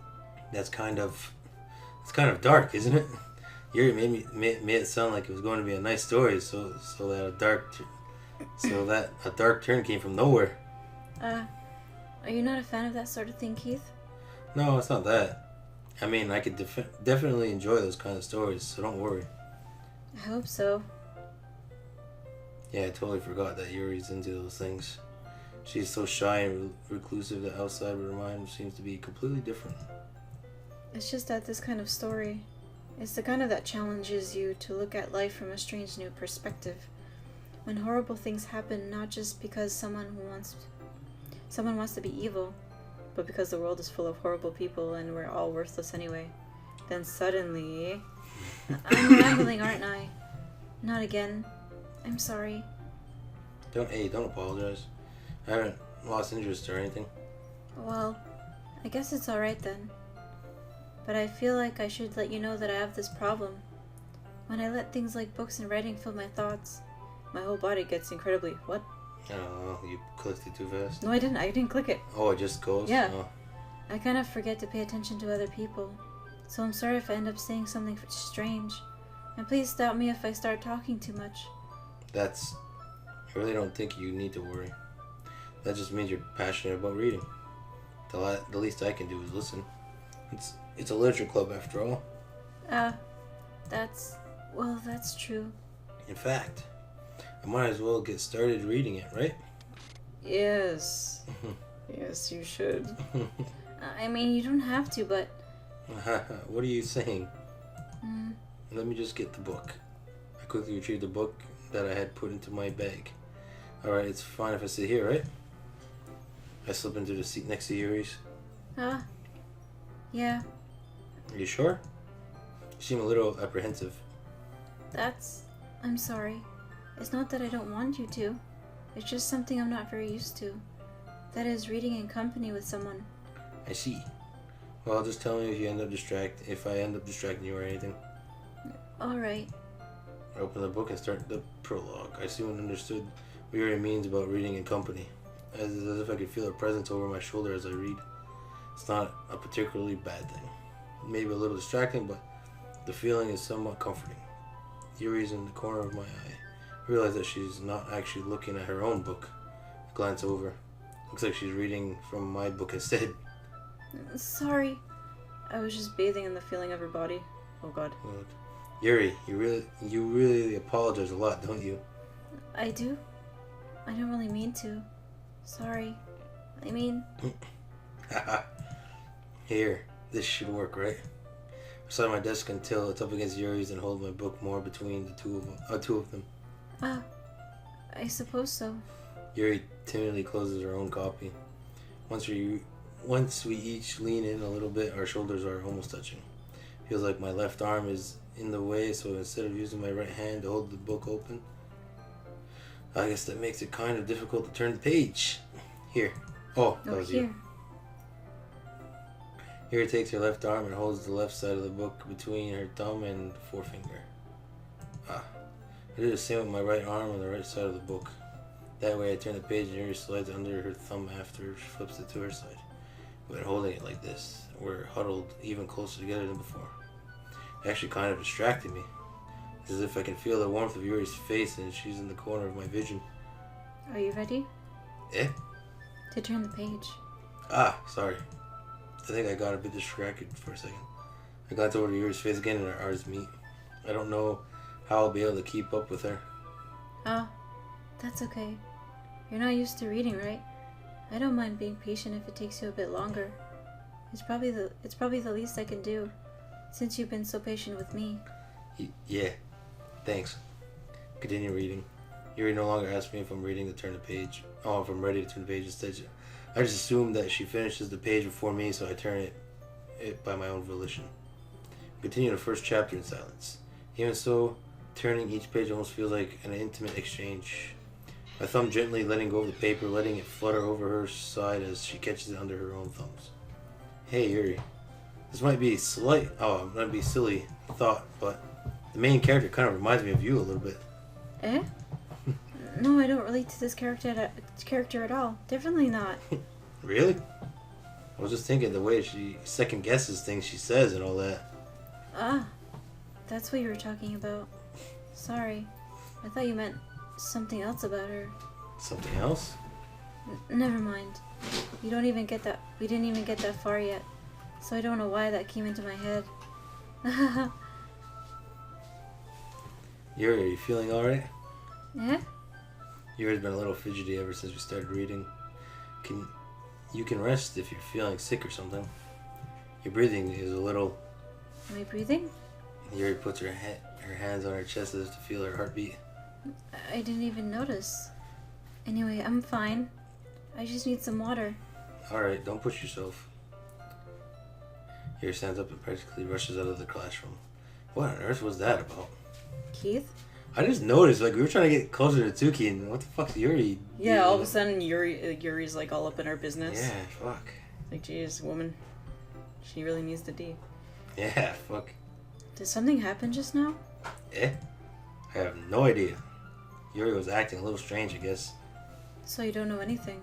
Speaker 2: It's kind of dark, isn't it? Yuri made it sound like it was going to be a nice story, so that a dark turn came from nowhere.
Speaker 1: Are you not a fan of that sort of thing, Keith?
Speaker 2: No, it's not that. I mean, I could definitely enjoy those kind of stories, so don't worry.
Speaker 1: I hope so.
Speaker 2: Yeah, I totally forgot that Yuri's into those things. She's so shy and reclusive that outside of her mind seems to be completely different.
Speaker 1: It's just that this kind of story is the kind of that challenges you to look at life from a strange new perspective. When horrible things happen, not just because someone wants to be evil, but because the world is full of horrible people and we're all worthless anyway. Then suddenly... I'm rambling, aren't I? Not again. I'm sorry.
Speaker 2: Don't apologize. I haven't lost interest or anything.
Speaker 1: Well, I guess it's alright then. But I feel like I should let you know that I have this problem. When I let things like books and writing fill my thoughts, my whole body gets incredibly... What?
Speaker 2: I don't know, you clicked it too fast.
Speaker 1: No, I didn't. I didn't click it.
Speaker 2: Oh, it just goes?
Speaker 1: Yeah.
Speaker 2: Oh.
Speaker 1: I kind of forget to pay attention to other people. So I'm sorry if I end up saying something strange. And please stop me if I start talking too much.
Speaker 2: I really don't think you need to worry. That just means you're passionate about reading. The least I can do is listen. It's a literature club after all.
Speaker 1: That's true.
Speaker 2: In fact, I might as well get started reading it, right?
Speaker 1: Yes. Yes, you should. I mean, you don't have to, but...
Speaker 2: What are you saying? Let me just get the book. I quickly retrieved the book that I had put into my bag. Alright, it's fine if I sit here, right? I slip into the seat next to Yuri's.
Speaker 1: Yeah.
Speaker 2: Are you sure? You seem a little apprehensive.
Speaker 1: I'm sorry. It's not that I don't want you to. It's just something I'm not very used to. That is, reading in company with someone.
Speaker 2: I see. Well, just tell me if I end up distracting you or anything.
Speaker 1: Alright.
Speaker 2: I open the book and start the prologue. I soon understood what Yuri means about reading in company. As if I could feel her presence over my shoulder as I read. It's not a particularly bad thing. Maybe a little distracting, but the feeling is somewhat comforting. Yuri's in the corner of my eye. I realize that she's not actually looking at her own book. I glance over. Looks like she's reading from my book instead.
Speaker 1: Sorry. I was just bathing in the feeling of her body. Oh god.
Speaker 2: Look. Yuri, you really apologize a lot, don't you?
Speaker 1: I do? I don't really mean to. Sorry. I mean...
Speaker 2: Here, this should work, right? I sat at my desk until it's up against Yuri's and hold my book more between the two of them.
Speaker 1: I suppose so.
Speaker 2: Yuri timidly closes her own copy. Once we each lean in a little bit, our shoulders are almost touching. Feels like my left arm is in the way, so instead of using my right hand to hold the book open, I guess that makes it kind of difficult to turn the page. Here. Oh, that was
Speaker 1: here.
Speaker 2: you. Yuri takes her left arm and holds the left side of the book between her thumb and forefinger. I do the same with my right arm on the right side of the book. That way I turn the page and Yuri slides under her thumb after she flips it to her side. We're holding it like this. We're huddled even closer together than before. It actually kind of distracted me. It's as if I can feel the warmth of Yuri's face and she's in the corner of my vision.
Speaker 1: Are you ready?
Speaker 2: Eh?
Speaker 1: To turn the page.
Speaker 2: Sorry. I think I got a bit distracted for a second. I glanced over to Yuri's face again and our eyes meet. I don't know how I'll be able to keep up with her.
Speaker 1: Oh, that's okay. You're not used to reading, right? I don't mind being patient if it takes you a bit longer. It's probably the least I can do, since you've been so patient with me.
Speaker 2: Yeah, thanks. Continue reading. Yuri no longer asks me if I'm reading to turn the page. Oh, if I'm ready to turn the page. Instead, I just assume that she finishes the page before me, so I turn it by my own volition. Continue the first chapter in silence. Even so, turning each page almost feels like an intimate exchange. My thumb gently letting go of the paper, letting it flutter over her side as she catches it under her own thumbs. Hey, Yuri. This might be silly thought, but the main character kind of reminds me of you a little bit.
Speaker 1: Eh? No, I don't relate to this character at all. Definitely not.
Speaker 2: Really? I was just thinking the way she second guesses things she says and all that.
Speaker 1: Ah, that's what you were talking about. Sorry. I thought you meant something else about her.
Speaker 2: Something else?
Speaker 1: Never mind. We didn't even get that far yet. So I don't know why that came into my head.
Speaker 2: Yuri, are you feeling alright?
Speaker 1: Yeah?
Speaker 2: Yuri's been a little fidgety ever since we started reading. You can rest if you're feeling sick or something. Your breathing is a little...
Speaker 1: Am I breathing?
Speaker 2: Yuri puts her hands on her chest as if to feel her heartbeat.
Speaker 1: I didn't even notice. Anyway, I'm fine. I just need some water.
Speaker 2: Alright, don't push yourself. Yuri stands up and practically rushes out of the classroom. What on earth was that about?
Speaker 1: Keith?
Speaker 2: I just noticed, like, we were trying to get closer to Tuki, and what the fuck's Yuri?
Speaker 3: Yeah, all of a sudden Yuri's like all up in our business.
Speaker 2: Yeah, fuck.
Speaker 3: Like, geez, woman, she really needs the D.
Speaker 2: Yeah, fuck.
Speaker 1: Did something happen just now?
Speaker 2: Eh? I have no idea. Yuri was acting a little strange, I guess.
Speaker 1: So you don't know anything?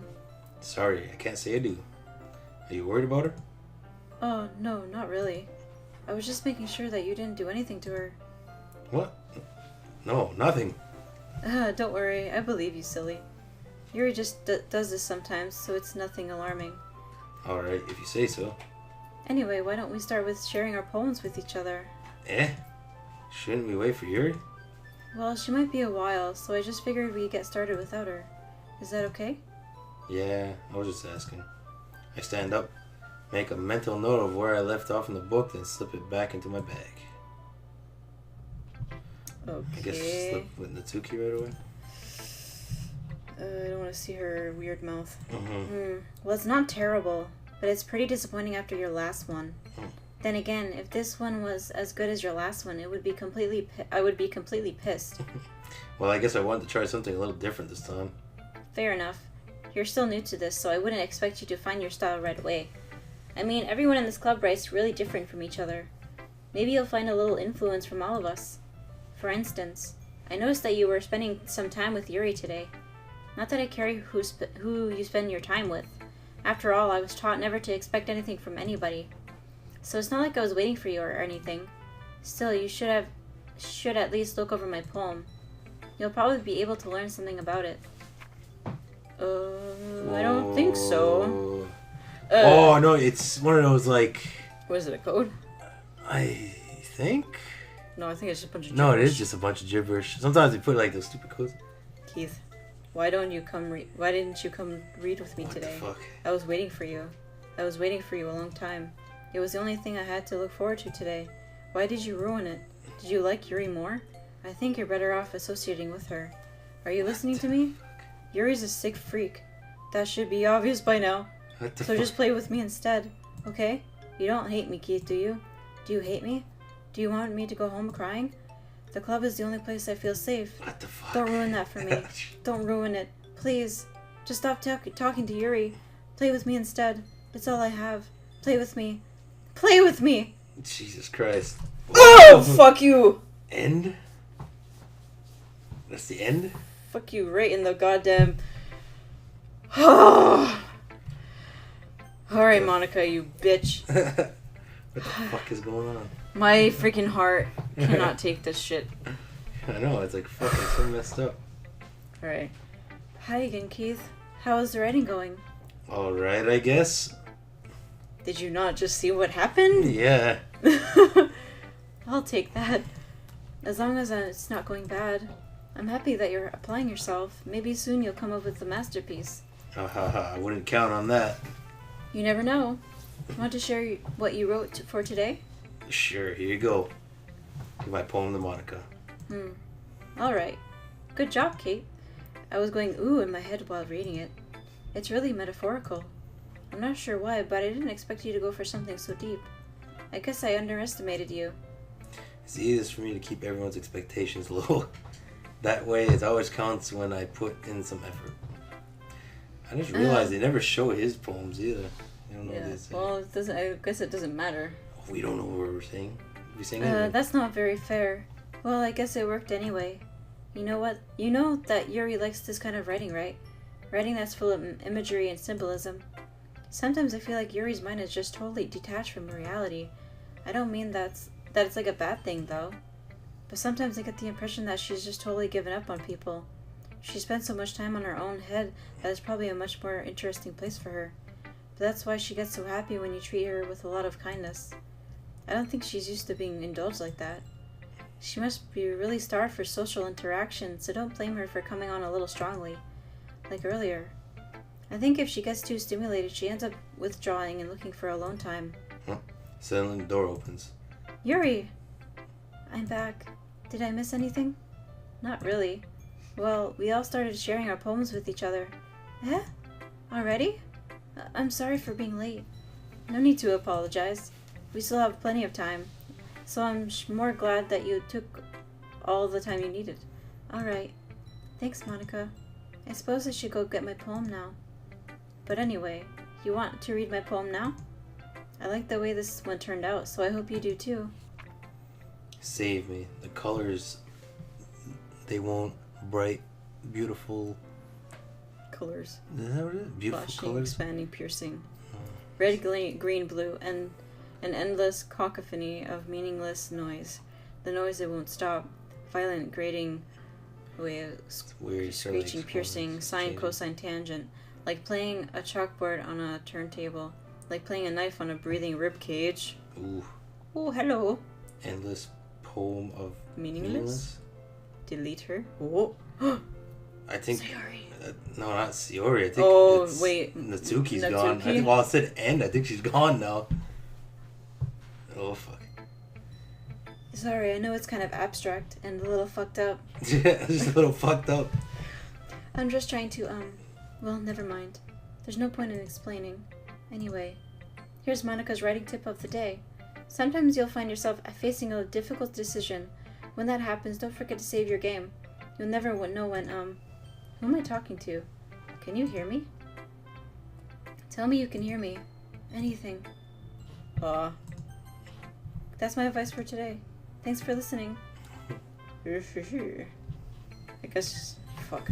Speaker 2: Sorry, I can't say I do. Are you worried about her?
Speaker 1: Oh, no, not really. I was just making sure that you didn't do anything to her.
Speaker 2: What? No, nothing.
Speaker 1: Don't worry, I believe you, silly. Yuri just does this sometimes, so it's nothing alarming.
Speaker 2: Alright, if you say so.
Speaker 1: Anyway, why don't we start with sharing our poems with each other?
Speaker 2: Eh? Shouldn't we wait for Yuri?
Speaker 1: Well, she might be a while, so I just figured we'd get started without her. Is that okay?
Speaker 2: Yeah, I was just asking. I stand up, make a mental note of where I left off in the book, then slip it back into my bag.
Speaker 1: Okay.
Speaker 2: I guess slip with Natsuki right away.
Speaker 1: I don't want to see her weird mouth.
Speaker 2: Mm-hmm.
Speaker 1: Well, it's not terrible, but it's pretty disappointing after your last one. Then again, if this one was as good as your last one, I would be completely pissed.
Speaker 2: Well, I guess I wanted to try something a little different this time.
Speaker 1: Fair enough. You're still new to this, so I wouldn't expect you to find your style right away. I mean, everyone in this club writes really different from each other. Maybe you'll find a little influence from all of us. For instance, I noticed that you were spending some time with Yuri today. Not that I care who you spend your time with. After all, I was taught never to expect anything from anybody. So it's not like I was waiting for you or anything. Still, you should at least look over my poem. You'll probably be able to learn something about it.
Speaker 3: I don't think so.
Speaker 2: Oh, no, it's one of those, like...
Speaker 3: Was it a code?
Speaker 2: I think?
Speaker 3: No, I think it's just a bunch of
Speaker 2: No, it
Speaker 3: gibberish.
Speaker 2: is just a bunch of gibberish. Sometimes they put, like, those stupid codes.
Speaker 3: Keith, why didn't you come read with me
Speaker 2: What
Speaker 3: today?
Speaker 2: the fuck?
Speaker 3: I was waiting for you. I was waiting for you a long time. It was the only thing I had to look forward to today. Why did you ruin it? Did you like Yuri more? I think you're better off associating with her. Are you listening to me? Yuri's a sick freak. That should be obvious by now.
Speaker 2: What the
Speaker 3: So
Speaker 2: fuck?
Speaker 3: just play with me instead, okay? You don't hate me, Keith, do you? Do you hate me? Do you want me to go home crying? The club is the only place I feel safe.
Speaker 2: What the fuck?
Speaker 3: Don't ruin that for me. Don't ruin it. Please. Just stop talking to Yuri. Play with me instead. It's all I have. Play with me. Play with me!
Speaker 2: Jesus Christ.
Speaker 3: Oh, fuck you!
Speaker 2: End? That's the end?
Speaker 3: Fuck you right in the goddamn... Alright, Monica, you bitch.
Speaker 2: What the fuck is going on?
Speaker 3: My freaking heart cannot take this shit.
Speaker 2: I know, it's like fucking so messed up.
Speaker 3: Alright.
Speaker 1: Hi again, Keith. How is the writing going?
Speaker 2: Alright, I guess.
Speaker 3: Did you not just see what happened?
Speaker 2: Yeah.
Speaker 1: I'll take that. As long as it's not going bad.
Speaker 3: I'm happy that you're applying yourself. Maybe soon you'll come up with a masterpiece.
Speaker 2: I wouldn't count on that.
Speaker 3: You never know. Want to share what you wrote for today?
Speaker 2: Sure, here you go. My poem to Monica.
Speaker 3: Alright. Good job, Kate. I was going ooh in my head while reading it. It's really metaphorical. I'm not sure why, but I didn't expect you to go for something so deep. I guess I underestimated you.
Speaker 2: It's easiest for me to keep everyone's expectations low. That way, it always counts when I put in some effort. I just realized they never show his poems either. You don't know this.
Speaker 3: Well, it doesn't. I guess it doesn't matter.
Speaker 2: We don't know what we're saying. We saying anything?
Speaker 3: That's not very fair. Well, I guess it worked anyway. You know what? You know that Yuri likes this kind of writing, right? Writing that's full of imagery and symbolism. Sometimes I feel like Yuri's mind is just totally detached from reality. I don't mean that it's like a bad thing, though. But sometimes I get the impression that she's just totally given up on people. She spends so much time on her own head that it's probably a much more interesting place for her. But that's why she gets so happy when you treat her with a lot of kindness. I don't think she's used to being indulged like that. She must be really starved for social interaction, so don't blame her for coming on a little strongly. Like earlier. I think if she gets too stimulated, she ends up withdrawing and looking for alone time.
Speaker 2: Suddenly the door opens.
Speaker 3: Yuri! I'm back. Did I miss anything? Not really. Well, we all started sharing our poems with each other. Eh? Already? I'm sorry for being late. No need to apologize. We still have plenty of time. So I'm more glad that you took all the time you needed. Alright. Thanks, Monica. I suppose I should go get my poem now. But anyway, you want to read my poem now? I like the way this one turned out, so I hope you do too.
Speaker 2: Save me. The colors, they won't bright, beautiful...
Speaker 3: Colors.
Speaker 2: Is that what it is? Beautiful
Speaker 3: Flashing,
Speaker 2: colors?
Speaker 3: expanding, piercing. Red, green, blue, and an endless cacophony of meaningless noise. The noise that won't stop. Violent, grating,
Speaker 2: Weird,
Speaker 3: screeching, piercing, sine, cosine, tangent. Like playing a chalkboard on a turntable. Like playing a knife on a breathing rib cage.
Speaker 2: Ooh.
Speaker 3: Oh, hello.
Speaker 2: Endless poem of
Speaker 3: Meaningless? Delete her. Oh.
Speaker 2: I think...
Speaker 3: Sayori.
Speaker 2: No, not Sayori. I think it's
Speaker 3: wait.
Speaker 2: Natsuki's
Speaker 3: Natsuki?
Speaker 2: gone. I think, well, it said end. I think she's gone now. Oh, fuck.
Speaker 3: Sorry, I know it's kind of abstract and a little fucked up.
Speaker 2: Just a little fucked up.
Speaker 3: I'm just trying to, well, never mind. There's no point in explaining. Anyway, here's Monica's writing tip of the day. Sometimes you'll find yourself facing a difficult decision. When that happens, don't forget to save your game. You'll never know when, who am I talking to? Can you hear me? Tell me you can hear me. Anything. That's my advice for today. Thanks for listening. I guess, fuck.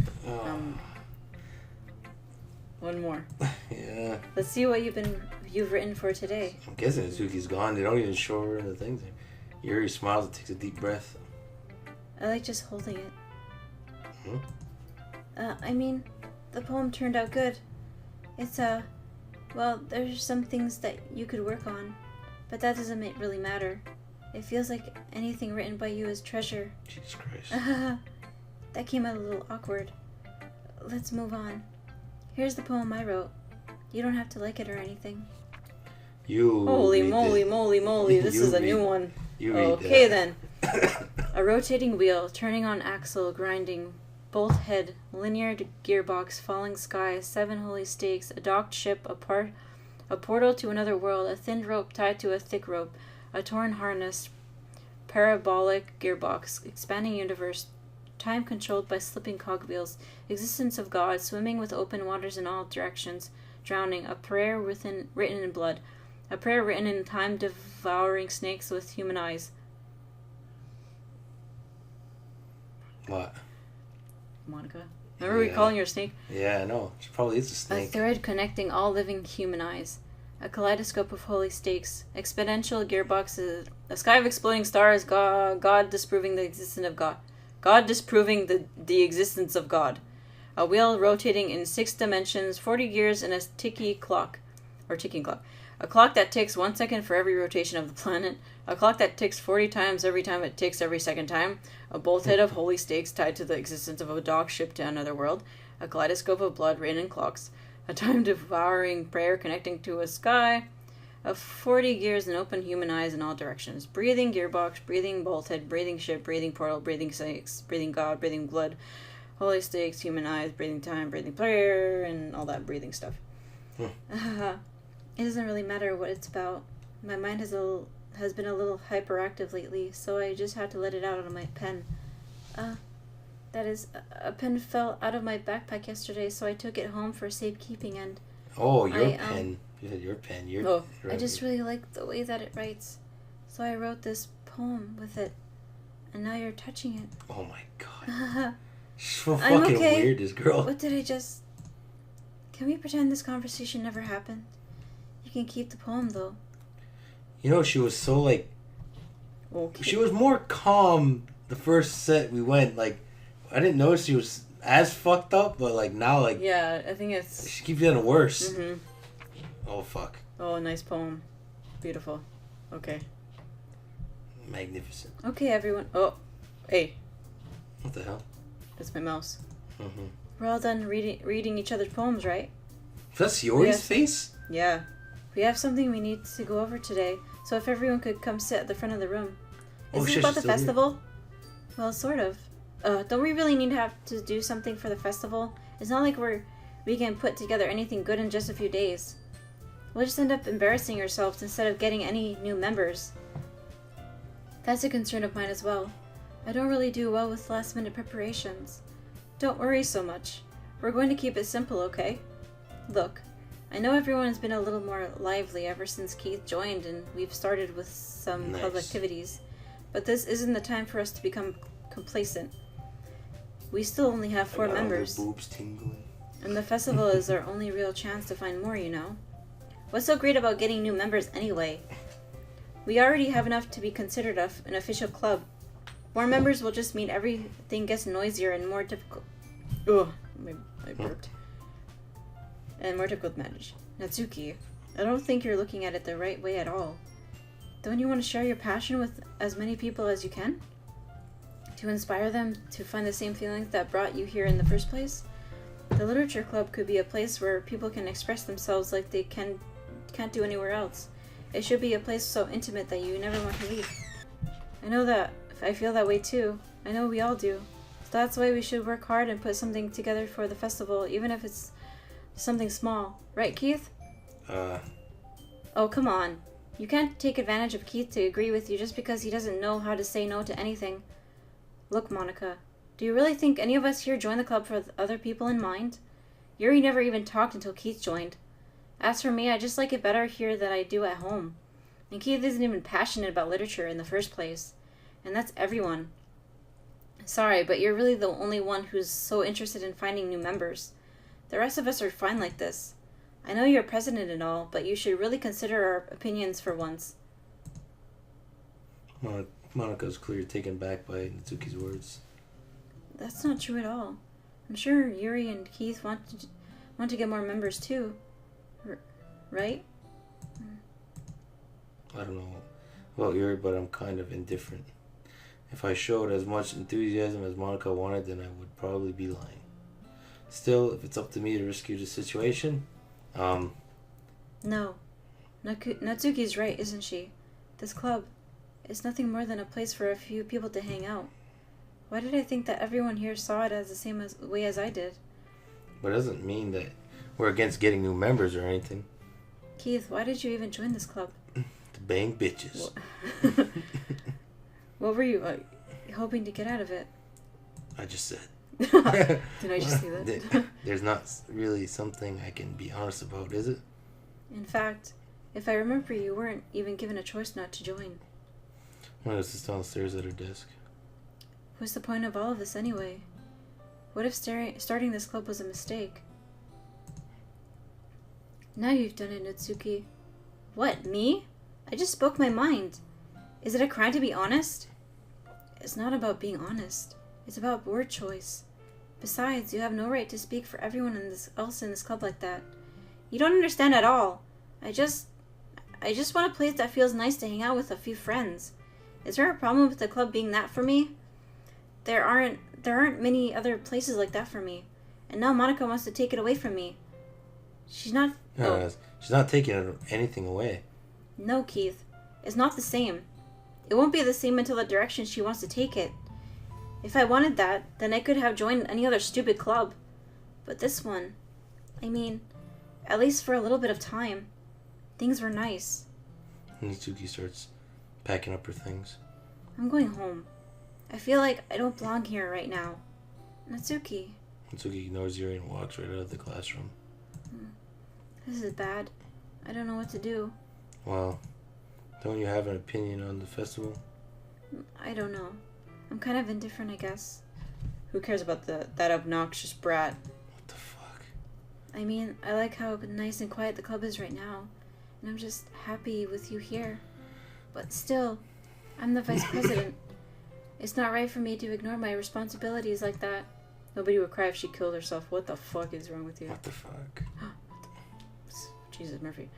Speaker 3: One more.
Speaker 2: Yeah.
Speaker 3: Let's see what you've written for today.
Speaker 2: I'm guessing Natsuki's gone. They don't even show her in the things. Yuri smiles and takes a deep breath.
Speaker 3: I like just holding it.
Speaker 2: Hmm?
Speaker 3: I mean, the poem turned out good. It's, well, there's some things that you could work on, but that doesn't really matter. It feels like anything written by you is treasure.
Speaker 2: Jesus Christ.
Speaker 3: That came out a little awkward. Let's move on. Here's the poem I wrote. You don't have to like it or anything. Holy moly, this is a new one. Okay then. A rotating wheel, turning on axle, grinding, bolt head, linear gearbox, falling sky, 7 holy stakes, a docked ship, a portal to another world, a thin rope tied to a thick rope, a torn harness, parabolic gearbox, expanding universe, time controlled by slipping cogwheels, existence of God, swimming with open waters in all directions, drowning, a prayer written in blood, a prayer written in time, devouring snakes with human eyes.
Speaker 2: What?
Speaker 3: Monica. Remember we calling her a snake?
Speaker 2: Yeah, I know. She probably is a snake.
Speaker 3: A thread connecting all living human eyes. A kaleidoscope of holy stakes. Exponential gearboxes. A sky of exploding stars. God disproving the existence of God. God disproving the existence of God. A wheel rotating in 6 dimensions. 40 gears and a ticky clock.
Speaker 1: or ticking clock. A clock that ticks 1 second for every rotation of the planet. A clock that ticks 40 times every time it ticks every second time. A bolthead of holy stakes tied to the existence of a dog shipped to another world. A kaleidoscope of blood written in clocks. A time-devouring prayer connecting to a sky. Of 40 gears and open human eyes in all directions. Breathing gearbox, breathing bolthead, breathing ship, breathing portal, breathing snakes, breathing god, breathing blood, holy stakes, human eyes, breathing time, breathing prayer, and all that breathing stuff. It doesn't really matter what it's about. My mind has been a little hyperactive lately, so I just had to let it out on my pen. That is, a pen fell out of my backpack yesterday, so I took it home for safekeeping and...
Speaker 2: Oh, your pen. You said your pen.
Speaker 1: I just really like the way that it writes. So I wrote this poem with it. And now you're touching it.
Speaker 2: Oh my god. She's so fucking weird, this girl.
Speaker 1: What did I just... Can we pretend this conversation never happened? You can keep the poem, though.
Speaker 2: You know, she was so, like...
Speaker 1: Okay.
Speaker 2: She was more calm the first set we went. Like, I didn't notice she was as fucked up, but, like, now, like...
Speaker 1: Yeah, I think it's...
Speaker 2: She keeps getting worse.
Speaker 1: Mm-hmm.
Speaker 2: Oh, fuck.
Speaker 1: Oh, nice poem. Beautiful. Okay.
Speaker 2: Magnificent.
Speaker 1: Okay, everyone. Oh, hey.
Speaker 2: What the hell?
Speaker 1: That's my mouse.
Speaker 2: Mm-hmm.
Speaker 1: We're all done reading each other's poems, right?
Speaker 2: That's Yori's face?
Speaker 1: Yeah. We have something we need to go over today, so if everyone could come sit at the front of the room. Is this about the festival? Well, sort of. Don't we really need to have to do something for the festival? It's not like we can put together anything good in just a few days. We'll just end up embarrassing ourselves instead of getting any new members. That's a concern of mine as well. I don't really do well with last-minute preparations. Don't worry so much. We're going to keep it simple, okay? Look, I know everyone has been a little more lively ever since Keith joined and we've started with some club activities, but this isn't the time for us to become complacent. We still only have 4 members.
Speaker 2: Boobs tingling.
Speaker 1: And the festival is our only real chance to find more, you know? What's so great about getting new members anyway? We already have enough to be considered an official club. More members will just mean everything gets noisier and more difficult. Ugh, I burped. And more difficult to manage. Natsuki, I don't think you're looking at it the right way at all. Don't you want to share your passion with as many people as you can? To inspire them to find the same feelings that brought you here in the first place? The literature club could be a place where people can express themselves like they can't do anywhere else. It should be a place so intimate that you never want to leave. I know that I feel that way too. I know we all do. So that's why we should work hard and put something together for the festival, even if it's something small. Right, Keith? Oh, come on. You can't take advantage of Keith to agree with you just because he doesn't know how to say no to anything. Look, Monica, do you really think any of us here joined the club for other people in mind? Yuri never even talked until Keith joined. As for me, I just like it better here than I do at home. And Keith isn't even passionate about literature in the first place. And that's everyone. Sorry, but you're really the only one who's so interested in finding new members. The rest of us are fine like this. I know you're president and all, but you should really consider our opinions for once.
Speaker 2: Monica's clearly taken back by Natsuki's words.
Speaker 1: That's not true at all. I'm sure Yuri and Keith want to get more members too. Right?
Speaker 2: I don't know about Yuri, but I'm kind of indifferent. If I showed as much enthusiasm as Monica wanted, then I would probably be lying. Still, if it's up to me to rescue the situation,
Speaker 1: No. Natsuki's right, isn't she? This club is nothing more than a place for a few people to hang out. Why did I think that everyone here saw it as the same way as I did?
Speaker 2: But it doesn't mean that we're against getting new members or anything.
Speaker 1: Keith, why did you even join this club?
Speaker 2: To bang bitches.
Speaker 1: What were you hoping to get out of it?
Speaker 2: I just said.
Speaker 1: Did I just say that?
Speaker 2: There's not really something I can be honest about, is it?
Speaker 1: In fact, if I remember, you weren't even given a choice not to join.
Speaker 2: Well, it's just downstairs at her desk.
Speaker 1: What's the point of all of this anyway? What if starting this club was a mistake? Now you've done it, Natsuki. What, me? I just spoke my mind. Is it a crime to be honest? It's not about being honest. It's about word choice. Besides, you have no right to speak for everyone else in this club like that. You don't understand at all.
Speaker 3: I just want a place that feels nice to hang out with a few friends. Is there a problem with the club being that for me? There aren't many other places like that for me. And now Monica wants to take it away from me. She's not...
Speaker 2: No, she's not taking anything away.
Speaker 3: No, Keith. It's not the same. It won't be the same until the direction she wants to take it. If I wanted that, then I could have joined any other stupid club. But this one... I mean, at least for a little bit of time. Things were nice.
Speaker 2: Natsuki starts packing up her things.
Speaker 3: I'm going home. I feel like I don't belong here right now. Natsuki.
Speaker 2: Natsuki ignores Yuri and walks right out of the classroom.
Speaker 3: This is bad. I don't know what to do.
Speaker 2: Well, don't you have an opinion on the festival?
Speaker 3: I don't know. I'm kind of indifferent, I guess.
Speaker 1: Who cares about that obnoxious brat?
Speaker 2: What the fuck?
Speaker 3: I mean, I like how nice and quiet the club is right now. And I'm just happy with you here. But still, I'm the vice president. It's not right for me to ignore my responsibilities like that.
Speaker 1: Nobody would cry if she killed herself. What the fuck is wrong with you?
Speaker 2: What the fuck?
Speaker 1: Jesus, Murphy.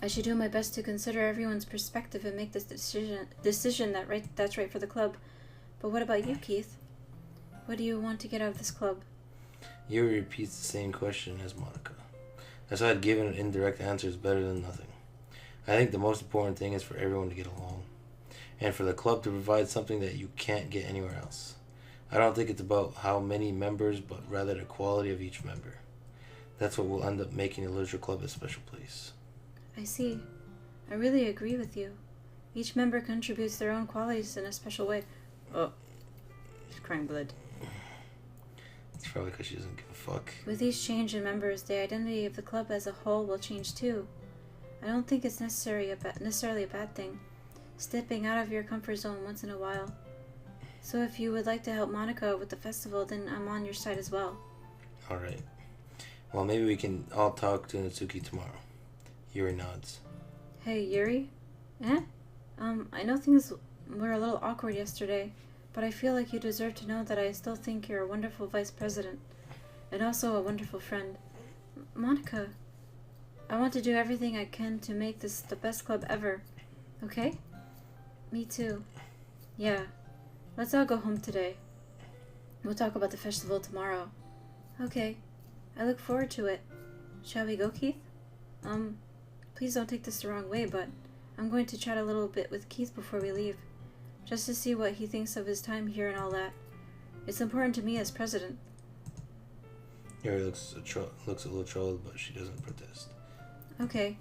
Speaker 3: I should do my best to consider everyone's perspective and make this decision that's right for the club. But what about you, Keith? What do you want to get out of this club?
Speaker 2: Yuri repeats the same question as Monica. I thought giving an indirect answer is better than nothing. I think the most important thing is for everyone to get along. And for the club to provide something that you can't get anywhere else. I don't think it's about how many members, but rather the quality of each member. That's what will end up making the Literature Club a special place.
Speaker 3: I see. I really agree with you. Each member contributes their own qualities in a special way.
Speaker 1: Oh. She's crying blood.
Speaker 2: It's probably because she doesn't give a fuck.
Speaker 3: With each change in members, the identity of the club as a whole will change too. I don't think it's necessarily a bad thing. Stepping out of your comfort zone once in a while. So if you would like to help Monica with the festival, then I'm on your side as well.
Speaker 2: Alright. Well, maybe we can all talk to Natsuki tomorrow. Yuri nods.
Speaker 3: Hey, Yuri? Eh? I know things were a little awkward yesterday, but I feel like you deserve to know that I still think you're a wonderful vice president. And also a wonderful friend. Monica, I want to do everything I can to make this the best club ever. Okay? Me too. Yeah. Let's all go home today. We'll talk about the festival tomorrow. Okay. I look forward to it. Shall we go, Keith? Please don't take this the wrong way, but I'm going to chat a little bit with Keith before we leave. Just to see what he thinks of his time here and all that. It's important to me as president.
Speaker 2: Yuri looks a little troubled, but she doesn't protest.
Speaker 3: Okay.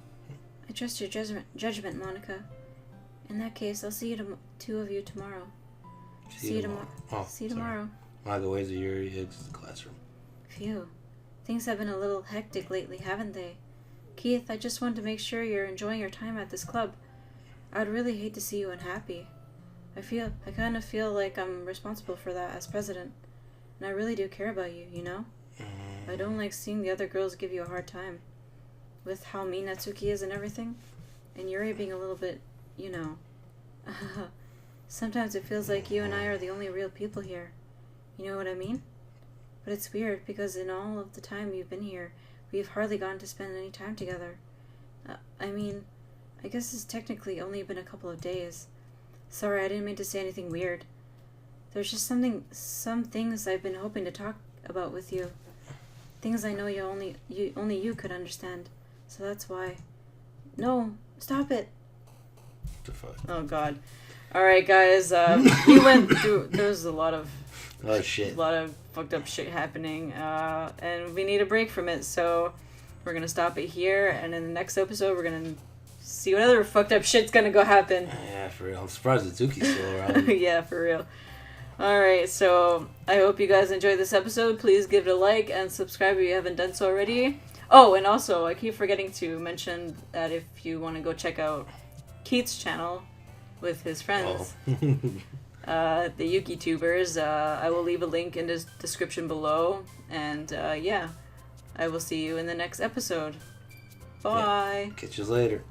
Speaker 3: I trust your judgment, Monica. In that case, I'll see you two of you tomorrow. See you tomorrow.
Speaker 2: Oh,
Speaker 3: see you tomorrow.
Speaker 2: Monica waves at Yuri, exits the classroom.
Speaker 3: Phew. Things have been a little hectic lately, haven't they? Keith, I just wanted to make sure you're enjoying your time at this club. I'd really hate to see you unhappy. I kind of feel like I'm responsible for that as president. And I really do care about you, you know? I don't like seeing the other girls give you a hard time. With how mean Natsuki is and everything. And Yuri being a little bit, you know. Sometimes it feels like you and I are the only real people here. You know what I mean? But it's weird because in all of the time you've been here, we've hardly gotten to spend any time together. I mean, I guess it's technically only been a couple of days. Sorry, I didn't mean to say anything weird. There's just some things I've been hoping to talk about with you. Things I know only you could understand. So that's why. No, stop it.
Speaker 2: What the fuck?
Speaker 1: Oh God. All right, guys. We went through. There was a lot of
Speaker 2: shit.
Speaker 1: A lot of fucked up shit happening, and we need a break from it. So we're gonna stop it here, and in the next episode, we're gonna see what other fucked up shit's gonna go happen.
Speaker 2: Yeah, for real. I'm surprised Natsuki's still around.
Speaker 1: Yeah, for real. Alright, so I hope you guys enjoyed this episode. Please give it a like and subscribe if you haven't done so already. Oh, and also, I keep forgetting to mention that if you want to go check out Keith's channel with his friends, the Yuki Tubers, I will leave a link in the description below. And yeah, I will see you in the next episode. Bye.
Speaker 2: Yeah. Catch you later.